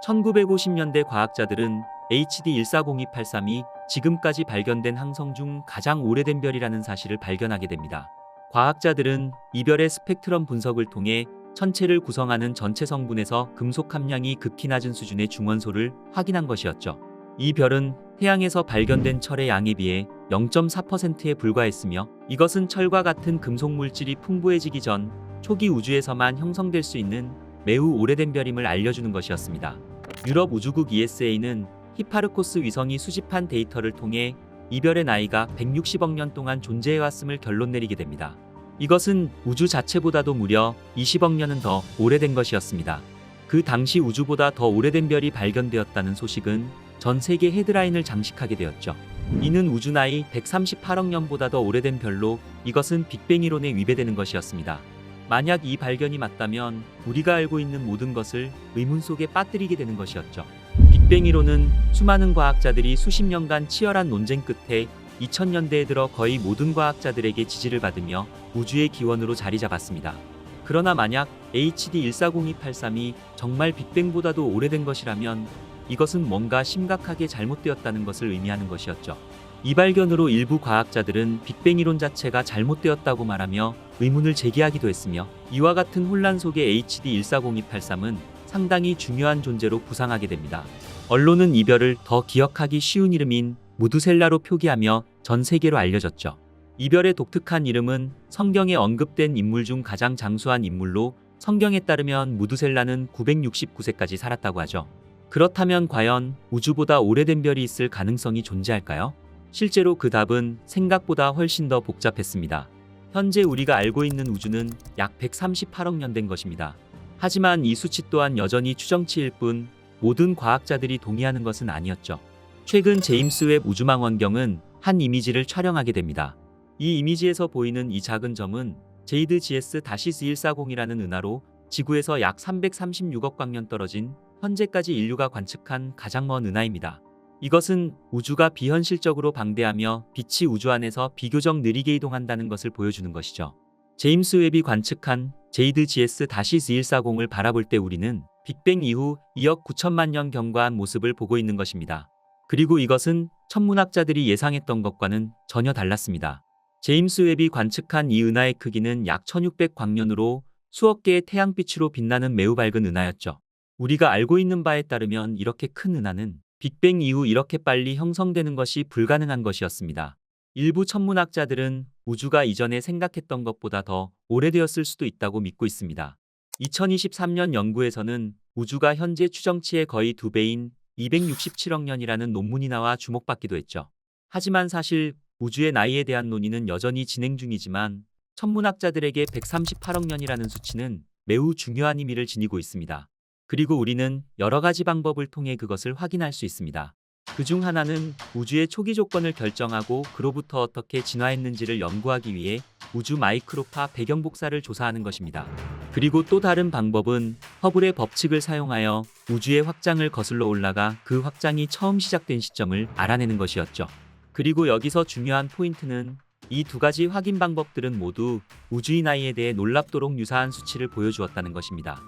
1950년대 과학자들은 HD 140283이 지금까지 발견된 항성 중 가장 오래된 별이라는 사실을 발견하게 됩니다. 과학자들은 이 별의 스펙트럼 분석을 통해 천체를 구성하는 전체 성분에서 금속 함량이 극히 낮은 수준의 중원소를 확인한 것이었죠. 이 별은 태양에서 발견된 철의 양에 비해 0.4%에 불과했으며 이것은 철과 같은 금속 물질이 풍부해지기 전 초기 우주에서만 형성될 수 있는 매우 오래된 별임을 알려주는 것이었습니다. 유럽 우주국 ESA는 히파르코스 위성이 수집한 데이터를 통해 이 별의 나이가 160억 년 동안 존재해왔음을 결론 내리게 됩니다. 이것은 우주 자체보다도 무려 20억 년은 더 오래된 것이었습니다. 그 당시 우주보다 더 오래된 별이 발견되었다는 소식은 전 세계 헤드라인을 장식하게 되었죠. 이는 우주 나이 138억 년보다 더 오래된 별로 이것은 빅뱅 이론에 위배되는 것이었습니다. 만약 이 발견이 맞다면 우리가 알고 있는 모든 것을 의문 속에 빠뜨리게 되는 것이었죠. 빅뱅이론은 수많은 과학자들이 수십 년간 치열한 논쟁 끝에 2000년대에 들어 거의 모든 과학자들에게 지지를 받으며 우주의 기원으로 자리 잡았습니다. 그러나 만약 HD 140283이 정말 빅뱅보다도 오래된 것이라면 이것은 뭔가 심각하게 잘못되었다는 것을 의미하는 것이었죠. 이 발견으로 일부 과학자들은 빅뱅 이론 자체가 잘못되었다고 말하며 의문을 제기하기도 했으며, 이와 같은 혼란 속에 HD 140283은 상당히 중요한 존재로 부상하게 됩니다. 언론은 이별을 더 기억하기 쉬운 이름인 무두셀라로 표기하며 전 세계로 알려졌죠. 이별의 독특한 이름은 성경에 언급된 인물 중 가장 장수한 인물로, 성경에 따르면 무두셀라는 969세까지 살았다고 하죠. 그렇다면 과연 우주보다 오래된 별이 있을 가능성이 존재할까요? 실제로 그 답은 생각보다 훨씬 더 복잡했습니다. 현재 우리가 알고 있는 우주는 약 138억 년 된 것입니다. 하지만 이 수치 또한 여전히 추정치일 뿐 모든 과학자들이 동의하는 것은 아니었죠. 최근 제임스 웹 우주망원경은 한 이미지를 촬영하게 됩니다. 이 이미지에서 보이는 이 작은 점은 제이드 GS-2140이라는 은하로 지구에서 약 336억 광년 떨어진 현재까지 인류가 관측한 가장 먼 은하입니다. 이것은 우주가 비현실적으로 방대하며 빛이 우주 안에서 비교적 느리게 이동한다는 것을 보여주는 것이죠. 제임스 웹이 관측한 제이드 GS-2140을 바라볼 때 우리는 빅뱅 이후 2억 9천만 년 경과한 모습을 보고 있는 것입니다. 그리고 이것은 천문학자들이 예상했던 것과는 전혀 달랐습니다. 제임스 웹이 관측한 이 은하의 크기는 약 1600광년으로 수억 개의 태양빛으로 빛나는 매우 밝은 은하였죠. 우리가 알고 있는 바에 따르면 이렇게 큰 은하는 빅뱅 이후 이렇게 빨리 형성되는 것이 불가능한 것이었습니다. 일부 천문학자들은 우주가 이전에 생각했던 것보다 더 오래되었을 수도 있다고 믿고 있습니다. 2023년 연구에서는 우주가 현재 추정치의 거의 2배인 267억 년이라는 논문이 나와 주목받기도 했죠. 하지만 사실 우주의 나이에 대한 논의는 여전히 진행 중이지만 천문학자들에게 138억 년이라는 수치는 매우 중요한 의미를 지니고 있습니다. 그리고 우리는 여러 가지 방법을 통해 그것을 확인할 수 있습니다. 그중 하나는 우주의 초기 조건을 결정하고 그로부터 어떻게 진화했는지를 연구하기 위해 우주 마이크로파 배경 복사를 조사하는 것입니다. 그리고 또 다른 방법은 허블의 법칙을 사용하여 우주의 확장을 거슬러 올라가 그 확장이 처음 시작된 시점을 알아내는 것이었죠. 그리고 여기서 중요한 포인트는 이 두 가지 확인 방법들은 모두 우주의 나이에 대해 놀랍도록 유사한 수치를 보여주었다는 것입니다.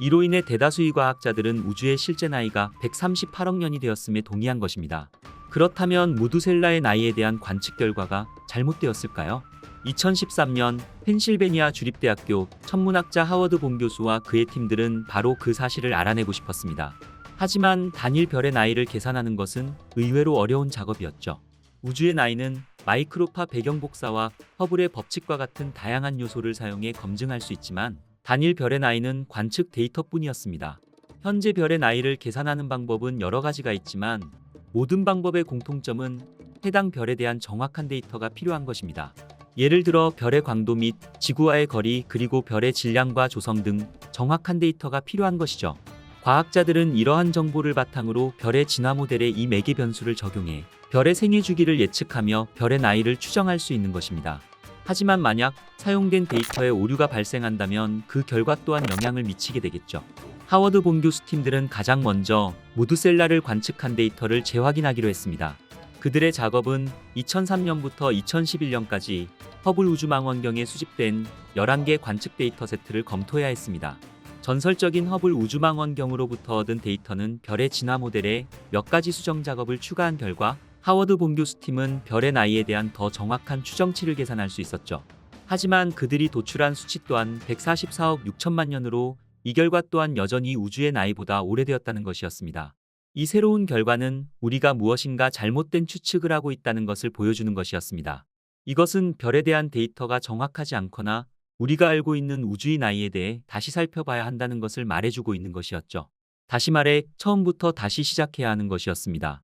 이로 인해 대다수의 과학자들은 우주의 실제 나이가 138억 년이 되었음에 동의한 것입니다. 그렇다면 무두셀라의 나이에 대한 관측 결과가 잘못되었을까요? 2013년 펜실베니아 주립대학교 천문학자 하워드 본 교수와 그의 팀들은 바로 그 사실을 알아내고 싶었습니다. 하지만 단일 별의 나이를 계산하는 것은 의외로 어려운 작업이었죠. 우주의 나이는 마이크로파 배경 복사와 허블의 법칙과 같은 다양한 요소를 사용해 검증할 수 있지만 단일 별의 나이는 관측 데이터뿐이었습니다. 현재 별의 나이를 계산하는 방법은 여러 가지가 있지만 모든 방법의 공통점은 해당 별에 대한 정확한 데이터가 필요한 것입니다. 예를 들어 별의 광도 및 지구와의 거리, 그리고 별의 질량과 조성 등 정확한 데이터가 필요한 것이죠. 과학자들은 이러한 정보를 바탕으로 별의 진화 모델에 이 매개 변수를 적용해 별의 생애 주기를 예측하며 별의 나이를 추정할 수 있는 것입니다. 하지만 만약 사용된 데이터에 오류가 발생한다면 그 결과 또한 영향을 미치게 되겠죠. 하워드 본 교수 팀들은 가장 먼저 무두셀라를 관측한 데이터를 재확인하기로 했습니다. 그들의 작업은 2003년부터 2011년까지 허블 우주망원경에 수집된 11개 관측 데이터 세트를 검토해야 했습니다. 전설적인 허블 우주망원경으로부터 얻은 데이터는 별의 진화 모델에 몇 가지 수정 작업을 추가한 결과 하워드 본 교수 팀은 별의 나이에 대한 더 정확한 추정치를 계산할 수 있었죠. 하지만 그들이 도출한 수치 또한 144억 6천만 년으로 이 결과 또한 여전히 우주의 나이보다 오래되었다는 것이었습니다. 이 새로운 결과는 우리가 무엇인가 잘못된 추측을 하고 있다는 것을 보여주는 것이었습니다. 이것은 별에 대한 데이터가 정확하지 않거나 우리가 알고 있는 우주의 나이에 대해 다시 살펴봐야 한다는 것을 말해주고 있는 것이었죠. 다시 말해 처음부터 다시 시작해야 하는 것이었습니다.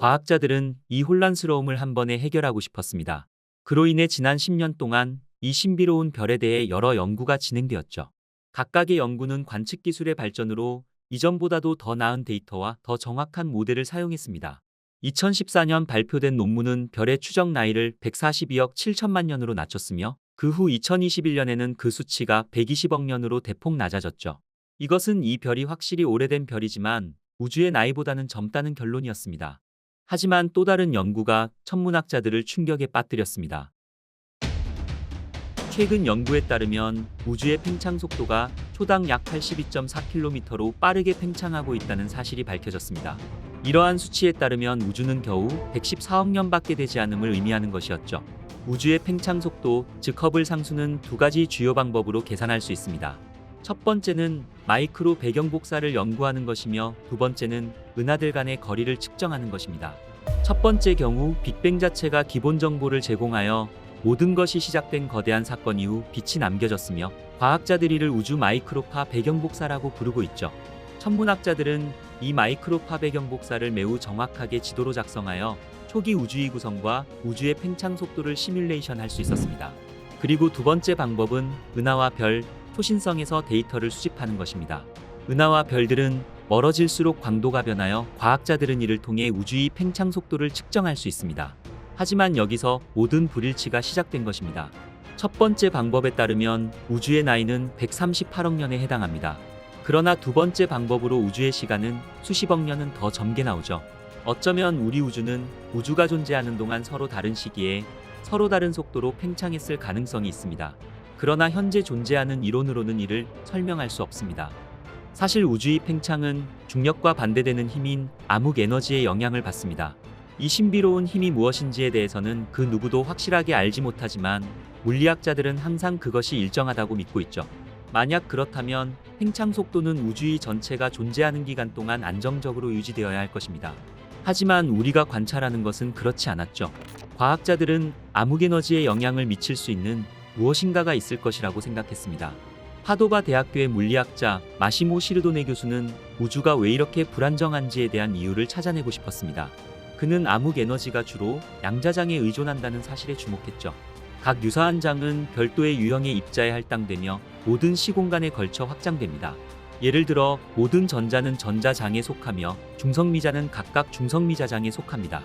과학자들은 이 혼란스러움을 한 번에 해결하고 싶었습니다. 그로 인해 지난 10년 동안 이 신비로운 별에 대해 여러 연구가 진행되었죠. 각각의 연구는 관측 기술의 발전으로 이전보다도 더 나은 데이터와 더 정확한 모델을 사용했습니다. 2014년 발표된 논문은 별의 추정 나이를 142억 7천만 년으로 낮췄으며 그 후 2021년에는 그 수치가 120억 년으로 대폭 낮아졌죠. 이것은 이 별이 확실히 오래된 별이지만 우주의 나이보다는 젊다는 결론이었습니다. 하지만 또 다른 연구가 천문학자들을 충격에 빠뜨렸습니다. 최근 연구에 따르면 우주의 팽창 속도가 초당 약 82.4km로 빠르게 팽창하고 있다는 사실이 밝혀졌습니다. 이러한 수치에 따르면 우주는 겨우 114억 년밖에 되지 않음을 의미하는 것이었죠. 우주의 팽창 속도, 즉 허블 상수는 두 가지 주요 방법으로 계산할 수 있습니다. 첫 번째는 마이크로 배경 복사를 연구하는 것이며 두 번째는 은하들 간의 거리를 측정하는 것입니다. 첫 번째 경우 빅뱅 자체가 기본 정보를 제공하여 모든 것이 시작된 거대한 사건 이후 빛이 남겨졌으며 과학자들이 이를 우주 마이크로파 배경 복사라고 부르고 있죠. 천문학자들은 이 마이크로파 배경 복사를 매우 정확하게 지도로 작성하여 초기 우주의 구성과 우주의 팽창 속도를 시뮬레이션 할 수 있었습니다. 그리고 두 번째 방법은 은하와 별, 초신성에서 데이터를 수집하는 것입니다. 은하와 별들은 멀어질수록 광도가 변하여 과학자들은 이를 통해 우주의 팽창 속도를 측정할 수 있습니다. 하지만 여기서 모든 불일치가 시작된 것입니다. 첫 번째 방법에 따르면 우주의 나이는 138억 년에 해당합니다. 그러나 두 번째 방법으로 우주의 시간은 수십억 년은 더 젊게 나오죠. 어쩌면 우리 우주는 우주가 존재하는 동안 서로 다른 시기에 서로 다른 속도로 팽창했을 가능성이 있습니다. 그러나 현재 존재하는 이론으로는 이를 설명할 수 없습니다. 사실 우주의 팽창은 중력과 반대되는 힘인 암흑 에너지의 영향을 받습니다. 이 신비로운 힘이 무엇인지에 대해서는 그 누구도 확실하게 알지 못하지만 물리학자들은 항상 그것이 일정하다고 믿고 있죠. 만약 그렇다면 팽창 속도는 우주의 전체가 존재하는 기간 동안 안정적으로 유지되어야 할 것입니다. 하지만 우리가 관찰하는 것은 그렇지 않았죠. 과학자들은 암흑에너지에 영향을 미칠 수 있는 무엇인가가 있을 것이라고 생각했습니다. 파도바 대학교의 물리학자 마시모 시르도네 교수는 우주가 왜 이렇게 불안정한지에 대한 이유를 찾아내고 싶었습니다. 그는 암흑 에너지가 주로 양자장에 의존한다는 사실에 주목했죠. 각 유사한 장은 별도의 유형의 입자에 할당되며 모든 시공간에 걸쳐 확장됩니다. 예를 들어 모든 전자는 전자장에 속하며 중성미자는 각각 중성미자장에 속합니다.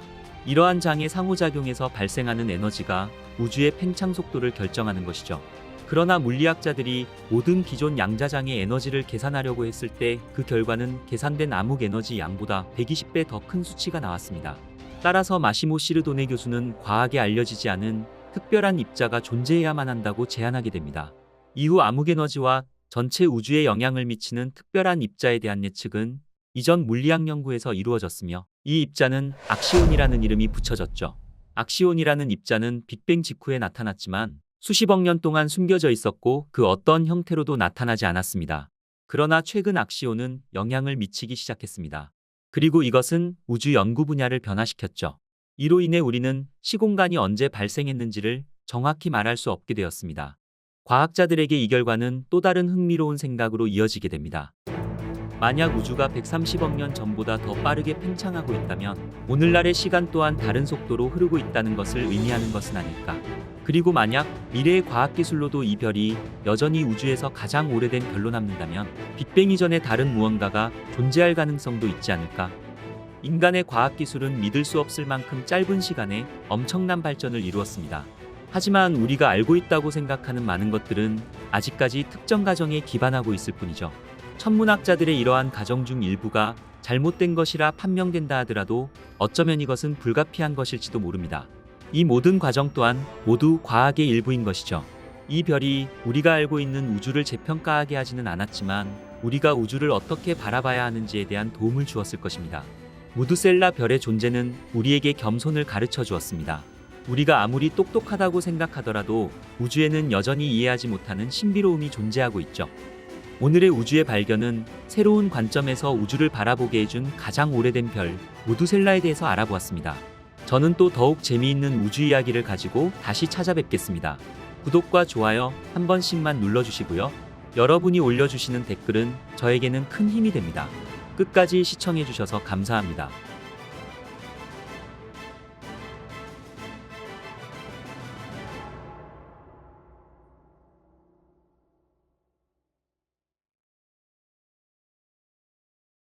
이러한 장의 상호작용에서 발생하는 에너지가 우주의 팽창 속도를 결정하는 것이죠. 그러나 물리학자들이 모든 기존 양자장의 에너지를 계산하려고 했을 때 그 결과는 계산된 암흑 에너지 양보다 120배 더 큰 수치가 나왔습니다. 따라서 마시모 시르도네 교수는 과학에 알려지지 않은 특별한 입자가 존재해야만 한다고 제안하게 됩니다. 이후 암흑 에너지와 전체 우주에 영향을 미치는 특별한 입자에 대한 예측은 이전 물리학 연구에서 이루어졌으며 이 입자는 악시온이라는 이름이 붙여졌죠. 악시온이라는 입자는 빅뱅 직후에 나타났지만 수십억 년 동안 숨겨져 있었고 그 어떤 형태로도 나타나지 않았습니다. 그러나 최근 악시온은 영향을 미치기 시작했습니다. 그리고 이것은 우주 연구 분야를 변화시켰죠. 이로 인해 우리는 시공간이 언제 발생했는지를 정확히 말할 수 없게 되었습니다. 과학자들에게 이 결과는 또 다른 흥미로운 생각으로 이어지게 됩니다. 만약 우주가 130억 년 전보다 더 빠르게 팽창하고 있다면 오늘날의 시간 또한 다른 속도로 흐르고 있다는 것을 의미하는 것은 아닐까? 그리고 만약 미래의 과학기술로도 이 별이 여전히 우주에서 가장 오래된 별로 남는다면 빅뱅 이전에 다른 무언가가 존재할 가능성도 있지 않을까? 인간의 과학기술은 믿을 수 없을 만큼 짧은 시간에 엄청난 발전을 이루었습니다. 하지만 우리가 알고 있다고 생각하는 많은 것들은 아직까지 특정 가정에 기반하고 있을 뿐이죠. 천문학자들의 이러한 가정 중 일부가 잘못된 것이라 판명된다 하더라도 어쩌면 이것은 불가피한 것일지도 모릅니다. 이 모든 과정 또한 모두 과학의 일부인 것이죠. 이 별이 우리가 알고 있는 우주를 재평가하게 하지는 않았지만 우리가 우주를 어떻게 바라봐야 하는지에 대한 도움을 주었을 것입니다. 무드셀라 별의 존재는 우리에게 겸손을 가르쳐 주었습니다. 우리가 아무리 똑똑하다고 생각하더라도 우주에는 여전히 이해하지 못하는 신비로움이 존재하고 있죠. 오늘의 우주의 발견은 새로운 관점에서 우주를 바라보게 해준 가장 오래된 별, 무드셀라에 대해서 알아보았습니다. 저는 또 더욱 재미있는 우주 이야기를 가지고 다시 찾아뵙겠습니다. 구독과 좋아요 한 번씩만 눌러주시고요. 여러분이 올려주시는 댓글은 저에게는 큰 힘이 됩니다. 끝까지 시청해주셔서 감사합니다.